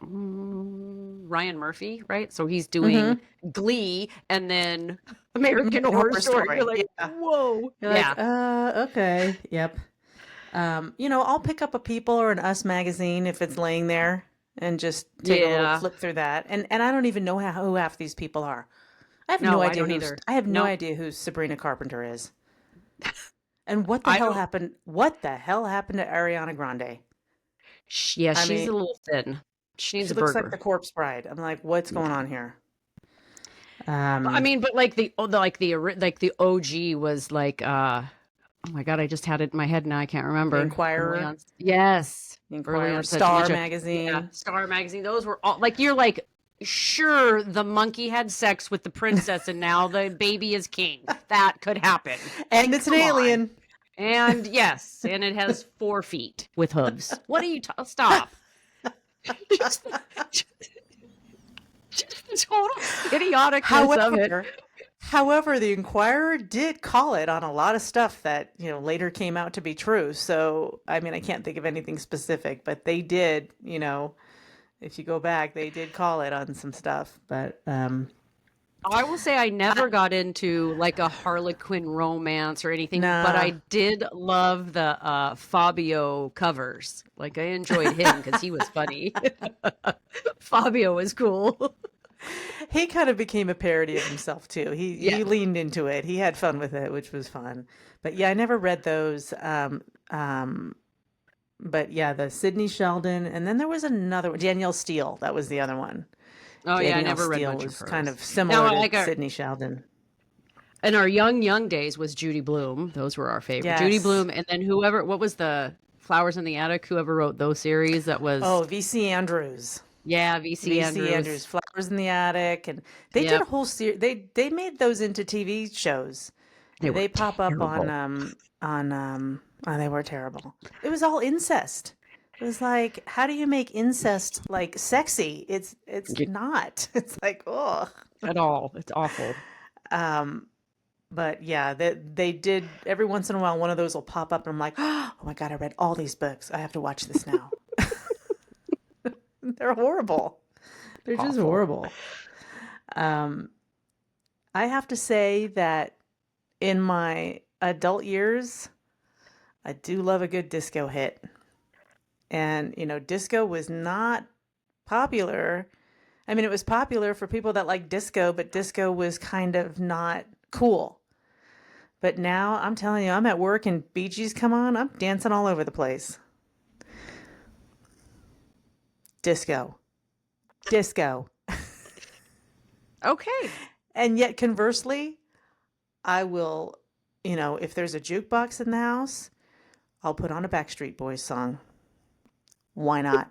[SPEAKER 1] Ryan Murphy, right? So he's doing
[SPEAKER 2] Mm-hmm.
[SPEAKER 1] Glee and then American
[SPEAKER 2] American
[SPEAKER 1] Horror
[SPEAKER 2] Horror
[SPEAKER 1] Story. You're
[SPEAKER 2] Story.
[SPEAKER 1] like,
[SPEAKER 2] Yeah.
[SPEAKER 1] whoa.
[SPEAKER 2] You're like,
[SPEAKER 1] Yeah.
[SPEAKER 2] okay. Yep. I'll pick up a People or an Us magazine if it's laying there and just take a little
[SPEAKER 1] Yeah.
[SPEAKER 2] flip through that. And I don't even know who half these people are.
[SPEAKER 1] No, I don't either.
[SPEAKER 2] I have no
[SPEAKER 1] Nope.
[SPEAKER 2] idea who Sabrina Carpenter is. And what the
[SPEAKER 1] I
[SPEAKER 2] hell
[SPEAKER 1] don't.
[SPEAKER 2] happened? What the hell happened to Ariana Grande?
[SPEAKER 1] Yeah,
[SPEAKER 2] I
[SPEAKER 1] she's
[SPEAKER 2] mean,
[SPEAKER 1] a little thin. She needs
[SPEAKER 2] she
[SPEAKER 1] a
[SPEAKER 2] looks like the
[SPEAKER 1] burger.
[SPEAKER 2] corpse bride. I'm like, what's going
[SPEAKER 1] Yeah.
[SPEAKER 2] on here?
[SPEAKER 1] I
[SPEAKER 2] Um,
[SPEAKER 1] mean, but like the OG was like Oh my God, I just had it in my head now. I can't
[SPEAKER 2] The
[SPEAKER 1] remember. Early
[SPEAKER 2] Inquirer,
[SPEAKER 1] on. Yes.
[SPEAKER 2] the
[SPEAKER 1] Early
[SPEAKER 2] Inquirer,
[SPEAKER 1] on Sesame
[SPEAKER 2] Star
[SPEAKER 1] Street. Yeah.
[SPEAKER 2] magazine,
[SPEAKER 1] Star Magazine. Those were all like, you're like, sure, the monkey had sex with the princess and now the baby is king. That could happen.
[SPEAKER 2] and
[SPEAKER 1] Like,
[SPEAKER 2] it's an
[SPEAKER 1] come on.
[SPEAKER 2] alien.
[SPEAKER 1] And yes, and it has 4 feet with hooves. What are you stop? just, just the total idioticness of it.
[SPEAKER 2] However, the Inquirer did call it on a lot of stuff that, later came out to be true. So, I mean, I can't think of anything specific, but they did, if you go back, they did call it on some stuff. But
[SPEAKER 1] I will say I
[SPEAKER 2] I,
[SPEAKER 1] never got into like a Harlequin romance or anything, but
[SPEAKER 2] nah,
[SPEAKER 1] I did love the Fabio covers. Like I enjoyed him because he was funny. Fabio was cool.
[SPEAKER 2] he kind of became a parody of himself too. He
[SPEAKER 1] Yeah.
[SPEAKER 2] leaned into it. He had fun with it, which was fun. But yeah, I never read those. But yeah, the Sidney Sheldon, and then there was another one, Danielle Steele. That was the other one.
[SPEAKER 1] Oh yeah, I
[SPEAKER 2] Danielle
[SPEAKER 1] never read
[SPEAKER 2] Steele
[SPEAKER 1] much of
[SPEAKER 2] was kind
[SPEAKER 1] hers.
[SPEAKER 2] of
[SPEAKER 1] Now,
[SPEAKER 2] similar to
[SPEAKER 1] like
[SPEAKER 2] Sidney Sheldon.
[SPEAKER 1] in our young days was Judy Blume. Those were our favorite. Judy
[SPEAKER 2] Yes.
[SPEAKER 1] Blume, and then whoever. What was the Flowers in the Attic? Whoever wrote those series? That was
[SPEAKER 2] Oh, VC Andrews.
[SPEAKER 1] yeah, VC
[SPEAKER 2] VC Andrews,
[SPEAKER 1] Andrews.
[SPEAKER 2] Flowers in the Attic, and they did a
[SPEAKER 1] Yep,
[SPEAKER 2] whole series. They made those into TV shows.
[SPEAKER 1] they were
[SPEAKER 2] They pop up
[SPEAKER 1] terrible.
[SPEAKER 2] oh, they were terrible. It was all incest. It was like, how do you make incest like sexy? It's not. It's like, oh.
[SPEAKER 1] At all. It's awful.
[SPEAKER 2] Um, but yeah, they did every once in a while one of those will pop up and I'm like, oh my God, I read all these books. I have to watch this now. They're horrible. They're just
[SPEAKER 1] Awful.
[SPEAKER 2] horrible. Um, I have to say that in my adult years, I do love a good disco hit. And, disco was not popular. I mean, it was popular for people that like disco, but disco was kind of not cool. But now I'm telling you, I'm at work and Bee Gees come on, I'm dancing all over the place. Disco. Disco.
[SPEAKER 1] Okay.
[SPEAKER 2] And yet, conversely, I will, if there's a jukebox in the house, I'll put on a Backstreet Boys song. Why not?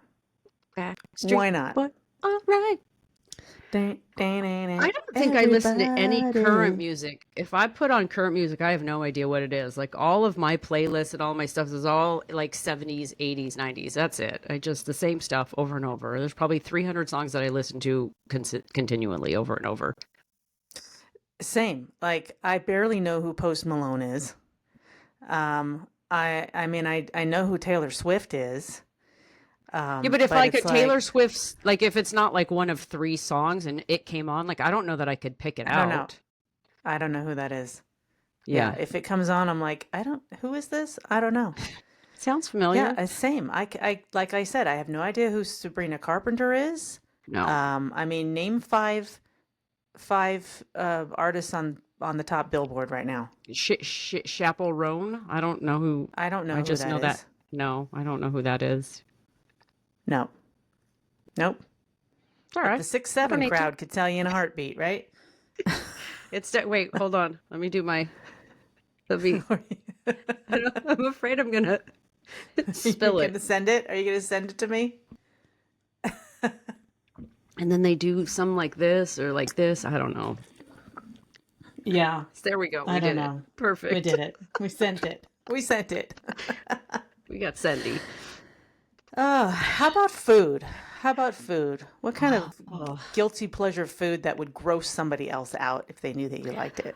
[SPEAKER 2] Why
[SPEAKER 1] Backstreet
[SPEAKER 2] not?
[SPEAKER 1] Boy. All right. I don't think I listen to any current
[SPEAKER 2] Everybody.
[SPEAKER 1] music. If I put on current music, I have no idea what it is. Like all of my playlists and all my stuff is all like 70s, 80s, 90s. That's it. I just the same stuff over and over. There's probably 300 songs that I listen to continually over and over.
[SPEAKER 2] Same. Like, I barely know who Post Malone is. I mean, I know who Taylor Swift is.
[SPEAKER 1] Yeah, but if
[SPEAKER 2] But
[SPEAKER 1] like a
[SPEAKER 2] it's
[SPEAKER 1] Taylor
[SPEAKER 2] like,
[SPEAKER 1] Swift's like if it's not like one of 3 songs and it came on, like I don't know that I could pick it
[SPEAKER 2] I don't know.
[SPEAKER 1] out.
[SPEAKER 2] I don't know who that is. Yeah,
[SPEAKER 1] Yeah.
[SPEAKER 2] if it comes on, I'm like, who is this? I don't know.
[SPEAKER 1] Sounds
[SPEAKER 2] Yeah,
[SPEAKER 1] familiar?
[SPEAKER 2] same. Like I said, I have no idea who Sabrina Carpenter is.
[SPEAKER 1] No.
[SPEAKER 2] I mean, name five artists on the top Billboard right now.
[SPEAKER 1] Chappell Roan? I don't know who.
[SPEAKER 2] I don't
[SPEAKER 1] I
[SPEAKER 2] know who
[SPEAKER 1] just
[SPEAKER 2] that
[SPEAKER 1] know that.
[SPEAKER 2] is.
[SPEAKER 1] No, I don't know who that is.
[SPEAKER 2] No, nope.
[SPEAKER 1] It's all
[SPEAKER 2] But
[SPEAKER 1] right.
[SPEAKER 2] the six
[SPEAKER 1] I don't
[SPEAKER 2] seven
[SPEAKER 1] need to.
[SPEAKER 2] crowd could tell you in a heartbeat, right?
[SPEAKER 1] Wait, hold on. Let me do my. Let me. I'm afraid I'm gonna
[SPEAKER 2] You're
[SPEAKER 1] spill
[SPEAKER 2] gonna
[SPEAKER 1] it.
[SPEAKER 2] send it? Are you gonna send it to me?
[SPEAKER 1] And then they do some like this or like this. I don't know.
[SPEAKER 2] Yeah,
[SPEAKER 1] There we go.
[SPEAKER 2] I
[SPEAKER 1] We
[SPEAKER 2] don't
[SPEAKER 1] did it.
[SPEAKER 2] know. We
[SPEAKER 1] Perfect.
[SPEAKER 2] did it. We sent it. We sent it.
[SPEAKER 1] We got Cindy.
[SPEAKER 2] How about food? How about food? What kind of
[SPEAKER 1] Oh.
[SPEAKER 2] guilty pleasure food that would gross somebody else out if they knew that you liked it?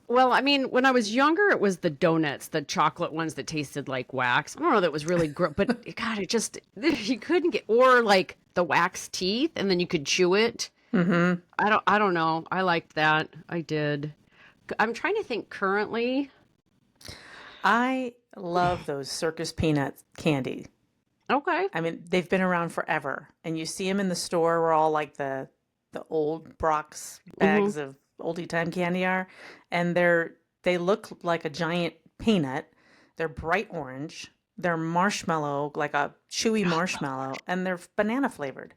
[SPEAKER 1] Well, I mean, when I was younger, it was the donuts, the chocolate ones that tasted like wax. I don't know that was really gross, but God, it just you couldn't get or like the wax teeth, and then you could chew it.
[SPEAKER 2] Mm-hmm.
[SPEAKER 1] I don't know. I liked that. I did. I'm trying to think currently.
[SPEAKER 2] I love those circus peanut candy.
[SPEAKER 1] Okay.
[SPEAKER 2] I mean, they've been around forever, and you see them in the store where all like the old Brock's
[SPEAKER 1] Hmm.
[SPEAKER 2] bags of oldie time candy are, and they look like a giant peanut. They're bright orange. They're marshmallow, like a chewy marshmallow, and they're banana flavored.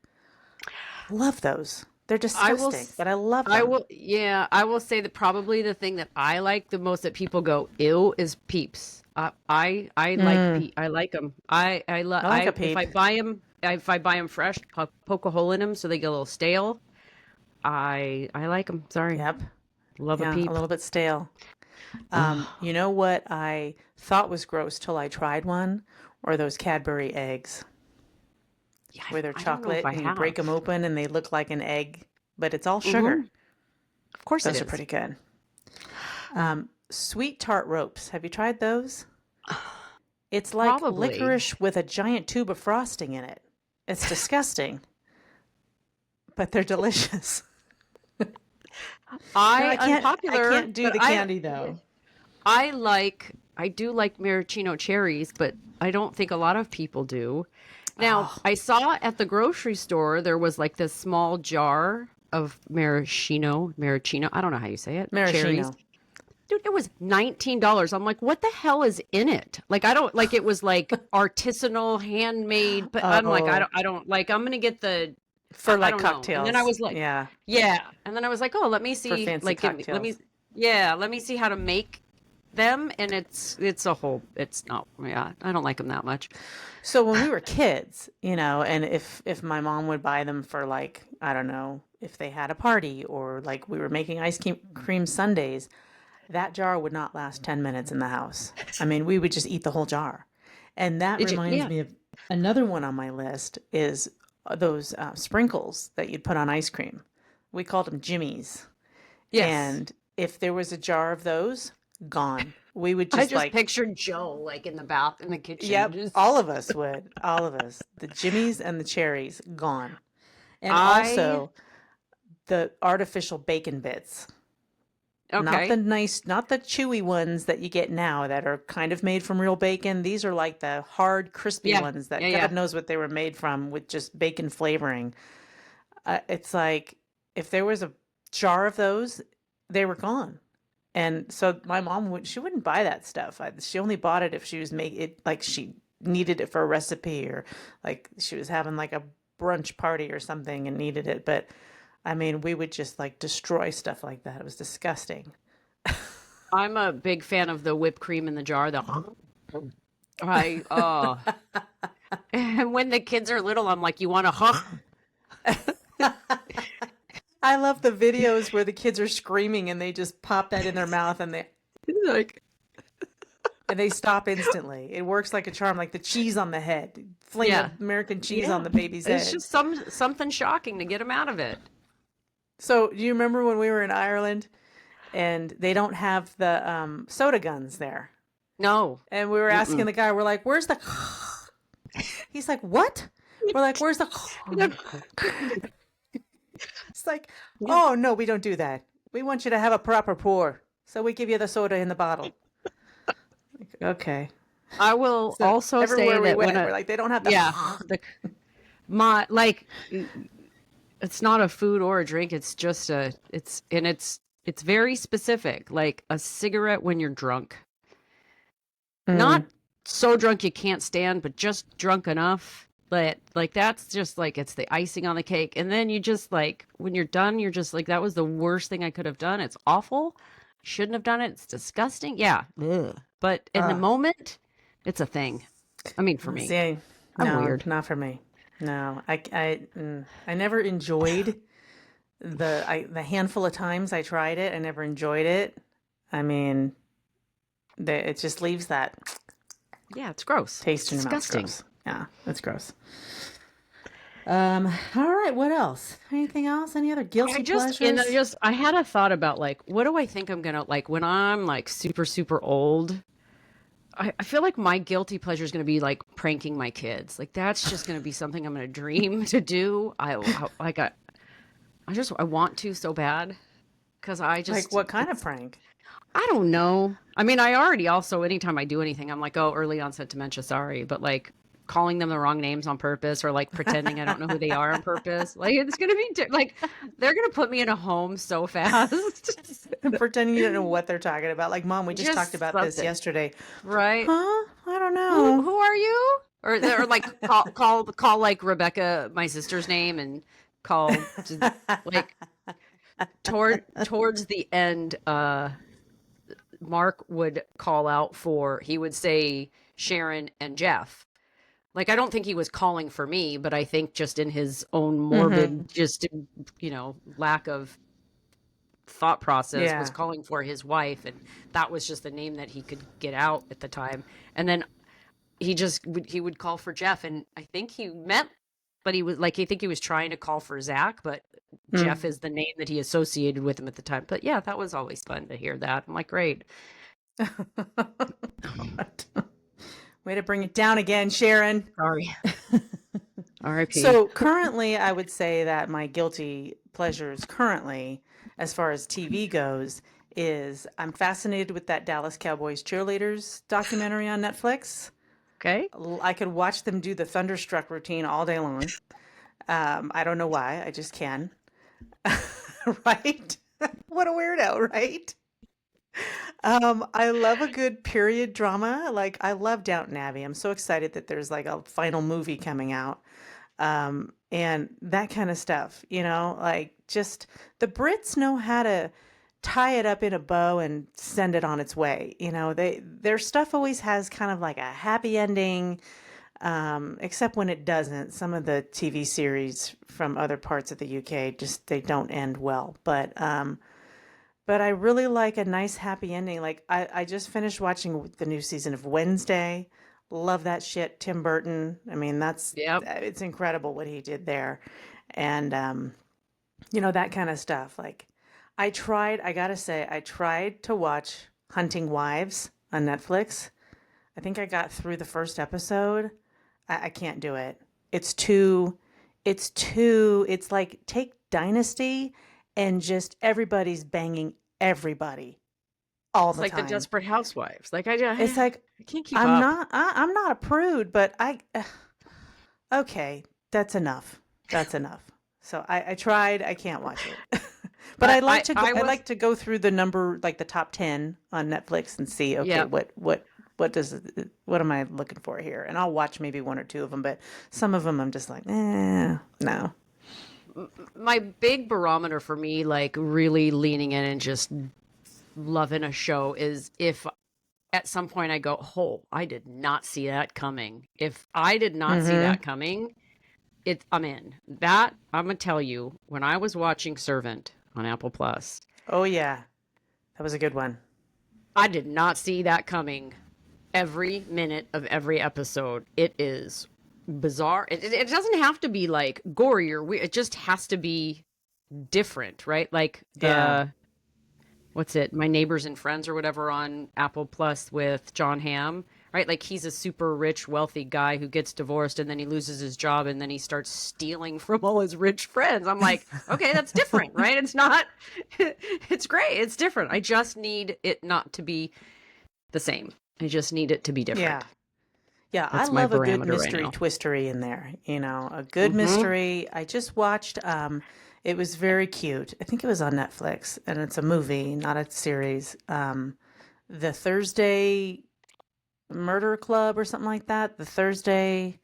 [SPEAKER 2] Love those. They're
[SPEAKER 1] I will,
[SPEAKER 2] disgusting, but I love
[SPEAKER 1] I
[SPEAKER 2] them.
[SPEAKER 1] will, yeah, I will say that probably the thing that I like the most that people go ew is Peeps. I like
[SPEAKER 2] Mm,
[SPEAKER 1] I like them.
[SPEAKER 2] I like a
[SPEAKER 1] If
[SPEAKER 2] peep.
[SPEAKER 1] I buy them, if I buy them fresh, poke a hole in them so they get a little stale. I like them. Sorry,
[SPEAKER 2] Yep.
[SPEAKER 1] love a
[SPEAKER 2] Yeah, a
[SPEAKER 1] Peep.
[SPEAKER 2] little bit stale.
[SPEAKER 1] Oh,
[SPEAKER 2] You know what I thought was gross till I tried one? Or those Cadbury eggs,
[SPEAKER 1] yeah,
[SPEAKER 2] where they're
[SPEAKER 1] I don't know if
[SPEAKER 2] chocolate
[SPEAKER 1] I
[SPEAKER 2] and you break
[SPEAKER 1] have.
[SPEAKER 2] them open and they look like an egg, but it's all
[SPEAKER 1] Hmm.
[SPEAKER 2] sugar.
[SPEAKER 1] Of course it
[SPEAKER 2] Those are
[SPEAKER 1] is.
[SPEAKER 2] pretty good. Sweet tart ropes. Have you tried those? It's like
[SPEAKER 1] Probably.
[SPEAKER 2] licorice with a giant tube of frosting in it. It's disgusting, but they're delicious. No, I
[SPEAKER 1] Unpopular,
[SPEAKER 2] can't do
[SPEAKER 1] but
[SPEAKER 2] the candy though.
[SPEAKER 1] I do like maraschino cherries, but I don't think a lot of people do. Now,
[SPEAKER 2] Oh,
[SPEAKER 1] I saw at the grocery store there was like this small jar of maraschino, I don't know how you say it, cherries.
[SPEAKER 2] maraschino.
[SPEAKER 1] Dude, it was $19. I'm like, what the hell is in it? Like I don't like it was like artisanal, handmade, but I'm like,
[SPEAKER 2] Oh,
[SPEAKER 1] I don't like I'm gonna get
[SPEAKER 2] for
[SPEAKER 1] I
[SPEAKER 2] like
[SPEAKER 1] don't know. And then I
[SPEAKER 2] cocktails.
[SPEAKER 1] was like,
[SPEAKER 2] Yeah,
[SPEAKER 1] yeah. And then I was like, oh, let me
[SPEAKER 2] for
[SPEAKER 1] see,
[SPEAKER 2] fancy
[SPEAKER 1] like give me let me
[SPEAKER 2] cocktails.
[SPEAKER 1] yeah, let me see how to make them. And it's a whole it's not yeah, I don't like them that much.
[SPEAKER 2] So when we were kids, and if my mom would buy them for like, I don't know, if they had a party or like we were making ice cream sundaes, that jar would not last 10 minutes in the house. I mean, we would just eat the whole jar. And that reminds
[SPEAKER 1] Yeah.
[SPEAKER 2] me of another one on my list is those sprinkles that you'd put on ice cream. We called them jimmies.
[SPEAKER 1] Yes.
[SPEAKER 2] And if there was a jar of those, gone. We would
[SPEAKER 1] I
[SPEAKER 2] just
[SPEAKER 1] just
[SPEAKER 2] like,
[SPEAKER 1] pictured Joe like in the bath in the kitchen.
[SPEAKER 2] yep,
[SPEAKER 1] Just
[SPEAKER 2] all of us would. All of us. The jimmies and the cherries, gone. And
[SPEAKER 1] I
[SPEAKER 2] also the artificial bacon bits. Not the
[SPEAKER 1] okay.
[SPEAKER 2] nice, not the chewy ones that you get now that are kind of made from real bacon. These are like the hard, crispy
[SPEAKER 1] Yeah.
[SPEAKER 2] ones
[SPEAKER 1] Yeah,
[SPEAKER 2] that
[SPEAKER 1] yeah.
[SPEAKER 2] God knows what they were made from with just bacon flavoring. It's like if there was a jar of those, they were gone. And so my mom would, she wouldn't buy that stuff. She only bought it if she was making it like she needed it for a recipe or like she was having like a brunch party or something and needed it. But I mean, we would just like destroy stuff like that. It was disgusting.
[SPEAKER 1] I'm a big fan of the whipped cream in the jar. The I oh and when the kids are little, I'm like, you want a huh?
[SPEAKER 2] I love the videos where the kids are screaming and they just pop that in their mouth
[SPEAKER 1] Like
[SPEAKER 2] and they stop instantly. It works like a charm, like the cheese on the head. Fling
[SPEAKER 1] yeah.
[SPEAKER 2] the American cheese on
[SPEAKER 1] Yeah.
[SPEAKER 2] the baby's
[SPEAKER 1] It's
[SPEAKER 2] head.
[SPEAKER 1] just something shocking to get them out of it.
[SPEAKER 2] So, do you remember when we were in Ireland and they don't have the soda guns there?
[SPEAKER 1] No.
[SPEAKER 2] And we were asking
[SPEAKER 1] Mm-mm.
[SPEAKER 2] the guy, we're like, "Where's the?" He's like, "What?" We're like, "Where's the?" It's like,
[SPEAKER 1] Yeah.
[SPEAKER 2] "Oh no, we don't do that. We want you to have a proper pour, so we give you the soda in the bottle." Like, okay.
[SPEAKER 1] I will
[SPEAKER 2] So
[SPEAKER 1] also say
[SPEAKER 2] everywhere we
[SPEAKER 1] that when
[SPEAKER 2] went,
[SPEAKER 1] a
[SPEAKER 2] we're like, they don't have the.
[SPEAKER 1] yeah, the my like it's not a food or a drink, it's just a it's very specific, like a cigarette when you're drunk. Not
[SPEAKER 2] Mm.
[SPEAKER 1] so drunk you can't stand, but just drunk enough that like that's just like it's the icing on the cake. And then you just like when you're done, you're just like that was the worst thing I could have done. It's awful. Shouldn't have done it. It's disgusting. Yeah. Ugh. But in the
[SPEAKER 2] Uh,
[SPEAKER 1] moment, it's a thing. I mean, for me,
[SPEAKER 2] See,
[SPEAKER 1] I'm
[SPEAKER 2] no,
[SPEAKER 1] weird.
[SPEAKER 2] not for me. No, I never enjoyed the handful of times I tried it. I never enjoyed it. I mean, it just leaves that
[SPEAKER 1] Yeah, it's gross. It's
[SPEAKER 2] taste in your mouth. It's
[SPEAKER 1] disgusting.
[SPEAKER 2] gross. Yeah, it's gross. All right, what else? Anything else? Any other guilty pleasures?
[SPEAKER 1] I had a thought about like, what do I think I'm gonna like when I'm like super, super old? I feel like my guilty pleasure is gonna be like pranking my kids. Like that's just gonna be something I'm gonna dream to do. Like I want to so bad because
[SPEAKER 2] Like what kind of prank?
[SPEAKER 1] I don't know. I mean, I already also anytime I do anything, I'm like, oh, early onset dementia, sorry, but like calling them the wrong names on purpose or like pretending I don't know who they are on purpose. Like it's gonna be like they're gonna put me in a home so fast.
[SPEAKER 2] Pretending you don't know what they're talking about. Like, Mom, we just talked
[SPEAKER 1] Just
[SPEAKER 2] about this
[SPEAKER 1] something,
[SPEAKER 2] yesterday.
[SPEAKER 1] right?
[SPEAKER 2] Huh? I don't know.
[SPEAKER 1] Who are you? Or like call like Rebecca, my sister's name, and called like towards the end, Mark would call out for, he would say Sharon and Jeff. Like, I don't think he was calling for me, but I think just in his own
[SPEAKER 2] Mm-hmm.
[SPEAKER 1] morbid, just, lack of thought process, was
[SPEAKER 2] Yeah.
[SPEAKER 1] calling for his wife. And that was just the name that he could get out at the time. And then he would call for Jeff. And I think he meant, but he was like, I think he was trying to call for Zach, but Jeff
[SPEAKER 2] Mm.
[SPEAKER 1] is the name that he associated with him at the time. But yeah, that was always fun to hear that. I'm like, great.
[SPEAKER 2] Way to bring it down again, Sharon.
[SPEAKER 1] Sorry. R.I.P.
[SPEAKER 2] So currently, I would say that my guilty pleasures currently, as far as TV goes, is I'm fascinated with that Dallas Cowboys cheerleaders documentary on Netflix.
[SPEAKER 1] Okay.
[SPEAKER 2] I could watch them do the thunderstruck routine all day long. I don't know why, I just can. Right? What a weirdo, right? I love a good period drama. Like I love Downton Abbey. I'm so excited that there's like a final movie coming out. And that kind of stuff, like just the Brits know how to tie it up in a bow and send it on its way. Their stuff always has kind of like a happy ending, except when it doesn't. Some of the TV series from other parts of the UK just they don't end well. But I really like a nice happy ending. Like I just finished watching the new season of Wednesday. Love that shit, Tim Burton. I mean,
[SPEAKER 1] Yep.
[SPEAKER 2] it's incredible what he did there. And that kind of stuff. Like I gotta say, I tried to watch Hunting Wives on Netflix. I think I got through the first episode. I can't do it. It's like take Dynasty and just everybody's banging everybody all
[SPEAKER 1] It's
[SPEAKER 2] the
[SPEAKER 1] like the
[SPEAKER 2] time.
[SPEAKER 1] Desperate Housewives. Like
[SPEAKER 2] It's like
[SPEAKER 1] I can't keep up.
[SPEAKER 2] I'm not a prude, but okay, that's enough. That's enough. So I tried. I can't watch it, but
[SPEAKER 1] I I, I
[SPEAKER 2] I
[SPEAKER 1] was
[SPEAKER 2] like to go through the number like the top 10 on Netflix and see okay
[SPEAKER 1] yeah.
[SPEAKER 2] what am I looking for here, and I'll watch maybe one or two of them, but some of them I'm just like no.
[SPEAKER 1] My big barometer for me, like really leaning in and just loving a show, is if at some point I go, oh, I did not see that coming. If I did not see
[SPEAKER 2] Mm-hmm.
[SPEAKER 1] that coming, I'm in. That I'm gonna tell you, when I was watching Servant on Apple Plus,
[SPEAKER 2] Oh yeah, that was a good one.
[SPEAKER 1] I did not see that coming. Every minute of every episode, it is bizarre. It doesn't have to be like gory or weird. It just has to be different, right? Like
[SPEAKER 2] Yeah.
[SPEAKER 1] the what's it, My Neighbors and Friends or whatever on Apple Plus with John Hamm, right? Like he's a super rich, wealthy guy who gets divorced and then he loses his job and then he starts stealing from all his rich friends. I'm like, okay, that's different, right? It's not, it's great. It's different. I just need it not to be the same. I just need it to be
[SPEAKER 2] Yeah.
[SPEAKER 1] different.
[SPEAKER 2] Yeah, I
[SPEAKER 1] That's my
[SPEAKER 2] love a good
[SPEAKER 1] parameter right
[SPEAKER 2] mystery
[SPEAKER 1] now.
[SPEAKER 2] twistery in there. A good
[SPEAKER 1] Hmm.
[SPEAKER 2] mystery. I just watched it was very cute. I think it was on Netflix and it's a movie, not a series. The Thursday Murder Club or something like that. The Thursday,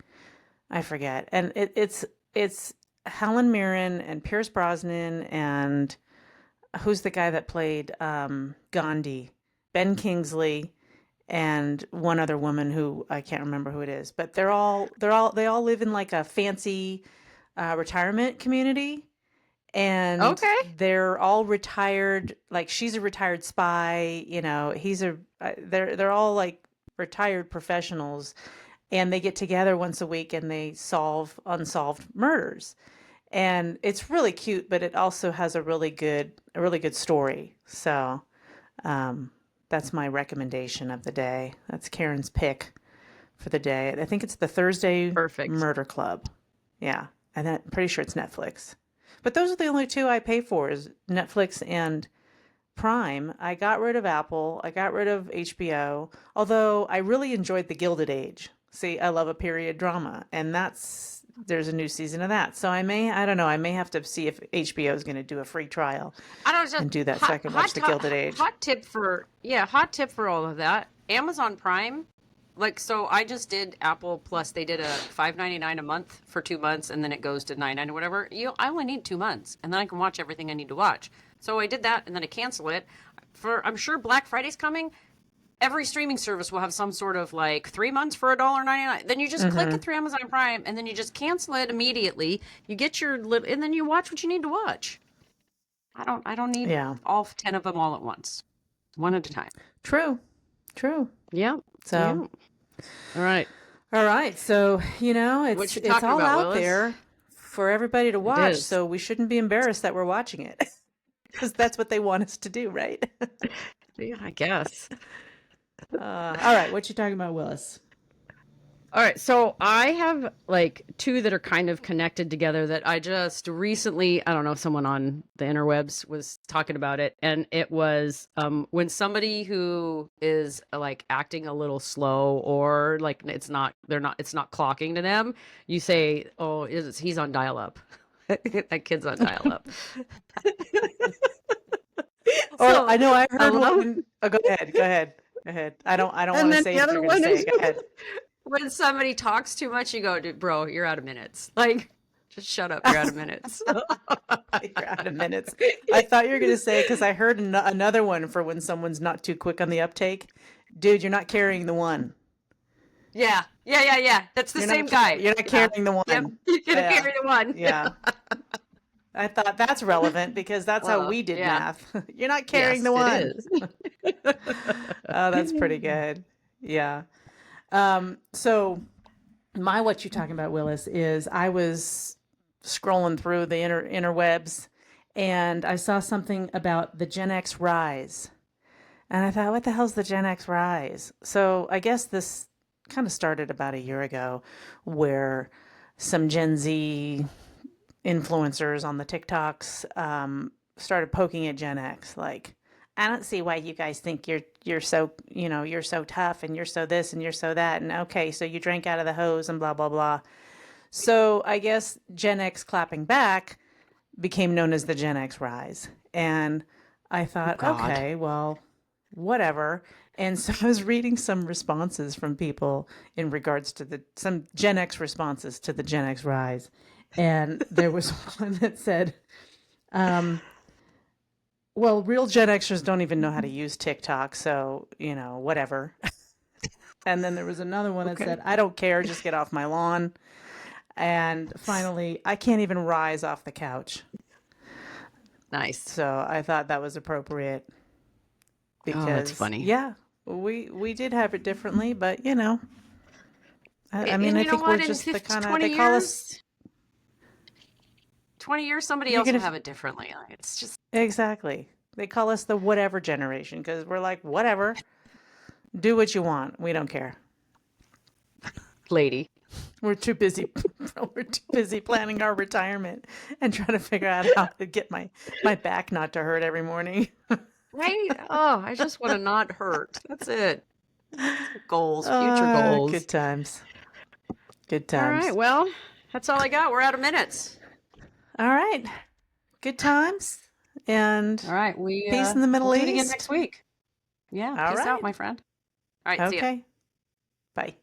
[SPEAKER 2] I forget. And it's Helen Mirren and Pierce Brosnan and who's the guy that played Gandhi? Ben Kingsley and one other woman who I can't remember who it is, but they all live in like a fancy retirement community, and
[SPEAKER 1] Okay.
[SPEAKER 2] they're all retired. Like she's a retired spy, he's a they're all like retired professionals, and they get together once a week and they solve unsolved murders. And it's really cute, but it also has a really good story. So um, that's my recommendation of the day. That's Karen's pick for the day. I think it's the Thursday
[SPEAKER 1] Perfect.
[SPEAKER 2] Murder Club. Yeah, and I'm pretty sure it's Netflix. But those are the only two I pay for is Netflix and Prime. I got rid of Apple. I got rid of HBO. Although I really enjoyed The Gilded Age. See, I love a period drama, and there's a new season of that. So I don't know, I may have to see if HBO is going to do a free trial
[SPEAKER 1] I don't just
[SPEAKER 2] and do that so I can watch The Gilded Age.
[SPEAKER 1] hot tip for, yeah, hot tip for all of that. Amazon Prime, like so I just did Apple Plus. They did a 5.99 a month for 2 months, and then it goes to 9.99 or whatever. I only need 2 months, and then I can watch everything I need to watch. So I did that, and then I cancel it. For I'm sure Black Friday's coming. Every streaming service will have some sort of like 3 months for $1.99. Then you just click it through Amazon Prime, and then you just cancel it immediately. You get your and then you watch what you need to watch. I don't need
[SPEAKER 2] Yeah.
[SPEAKER 1] all 10 of them all at once. One at a time.
[SPEAKER 2] True. True.
[SPEAKER 1] Yeah.
[SPEAKER 2] So,
[SPEAKER 1] Yeah. All right.
[SPEAKER 2] all right. So,
[SPEAKER 1] What you
[SPEAKER 2] it's
[SPEAKER 1] talking
[SPEAKER 2] all
[SPEAKER 1] about,
[SPEAKER 2] out
[SPEAKER 1] Willis?
[SPEAKER 2] there for everybody to
[SPEAKER 1] It
[SPEAKER 2] watch,
[SPEAKER 1] is.
[SPEAKER 2] so we shouldn't be embarrassed that we're watching it because that's what they want us to do, right?
[SPEAKER 1] Yeah, I guess.
[SPEAKER 2] All right. What you talking about, Willis?
[SPEAKER 1] All right, so I have like two that are kind of connected together that I just recently, I don't know, someone on the interwebs was talking about it, and it was when somebody who is like acting a little slow or like it's not clocking to them, you say, "Oh, he's on dial up." That kid's on dial up.
[SPEAKER 2] Or
[SPEAKER 1] So
[SPEAKER 2] I know I
[SPEAKER 1] I
[SPEAKER 2] heard
[SPEAKER 1] love,
[SPEAKER 2] one. Oh, go ahead. Go ahead. Go ahead. I don't
[SPEAKER 1] and
[SPEAKER 2] want to
[SPEAKER 1] then
[SPEAKER 2] say
[SPEAKER 1] the
[SPEAKER 2] what
[SPEAKER 1] other
[SPEAKER 2] you're going to
[SPEAKER 1] one
[SPEAKER 2] say.
[SPEAKER 1] is
[SPEAKER 2] Go ahead.
[SPEAKER 1] when somebody talks too much, you go, "Dude, bro, you're out of minutes." Like, just shut up, you're out of minutes.
[SPEAKER 2] You're out of minutes. I thought you were going to say, because I heard another one for when someone's not too quick on the uptake. Dude, you're not carrying the one.
[SPEAKER 1] Yeah, yeah, yeah, yeah. That's the same guy.
[SPEAKER 2] You're not
[SPEAKER 1] Yeah.
[SPEAKER 2] carrying the
[SPEAKER 1] Yep.
[SPEAKER 2] one.
[SPEAKER 1] You're gonna
[SPEAKER 2] Yeah.
[SPEAKER 1] carry the one.
[SPEAKER 2] Yeah. I thought that's relevant because that's how we did
[SPEAKER 1] Yeah.
[SPEAKER 2] math. You're not carrying the
[SPEAKER 1] Yes, it
[SPEAKER 2] one.
[SPEAKER 1] is.
[SPEAKER 2] Oh, that's pretty good. Yeah. So my what you talking about, Willis, is I was scrolling through the interwebs and I saw something about the Gen X rise. And I thought, what the hell's the Gen X rise? So I guess this kind of started about a year ago where some Gen Z influencers on the TikToks started poking at Gen X. Like, I don't see why you guys think you're so you're so tough and you're so this and you're so that and okay, so you drank out of the hose and blah blah blah. So I guess Gen X clapping back became known as the Gen X rise, and I
[SPEAKER 1] Oh
[SPEAKER 2] thought,
[SPEAKER 1] God.
[SPEAKER 2] okay, well, whatever. And so I was reading some responses from people in regards to some Gen X responses to the Gen X rise. And there was one that said, um, well, real Gen Xers don't even know how to use TikTok, so, whatever. And then there was another one that
[SPEAKER 1] Okay.
[SPEAKER 2] said, I don't care, just get off my lawn. And finally, I can't even rise off the couch.
[SPEAKER 1] Nice.
[SPEAKER 2] So I thought that was appropriate
[SPEAKER 1] Oh, that's
[SPEAKER 2] because,
[SPEAKER 1] funny.
[SPEAKER 2] yeah, we did have it differently, but, I mean,
[SPEAKER 1] And
[SPEAKER 2] I
[SPEAKER 1] you know
[SPEAKER 2] think we're
[SPEAKER 1] what? In
[SPEAKER 2] just the
[SPEAKER 1] 50,
[SPEAKER 2] kind of,
[SPEAKER 1] 20
[SPEAKER 2] they call us,
[SPEAKER 1] years, 20 years, somebody
[SPEAKER 2] you're
[SPEAKER 1] else will
[SPEAKER 2] going to,
[SPEAKER 1] have it differently. Like, it's just
[SPEAKER 2] exactly. They call us the whatever generation because we're like, whatever, do what you want. We don't care.
[SPEAKER 1] lady.
[SPEAKER 2] We're too busy. We're too busy planning our retirement and trying to figure out how to get my back not to hurt every morning.
[SPEAKER 1] Right? Oh, I just want to not hurt. That's it. Goals, future goals.
[SPEAKER 2] Good times. Good
[SPEAKER 1] All right.
[SPEAKER 2] times.
[SPEAKER 1] Well, that's all I got. We're out of minutes.
[SPEAKER 2] All right. Good times. And
[SPEAKER 1] All right. We
[SPEAKER 2] peace in the
[SPEAKER 1] we'll
[SPEAKER 2] Middle
[SPEAKER 1] do it again
[SPEAKER 2] East.
[SPEAKER 1] next week. Yeah.
[SPEAKER 2] All
[SPEAKER 1] Peace out,
[SPEAKER 2] right.
[SPEAKER 1] my friend. All right. See ya.
[SPEAKER 2] Okay. Bye.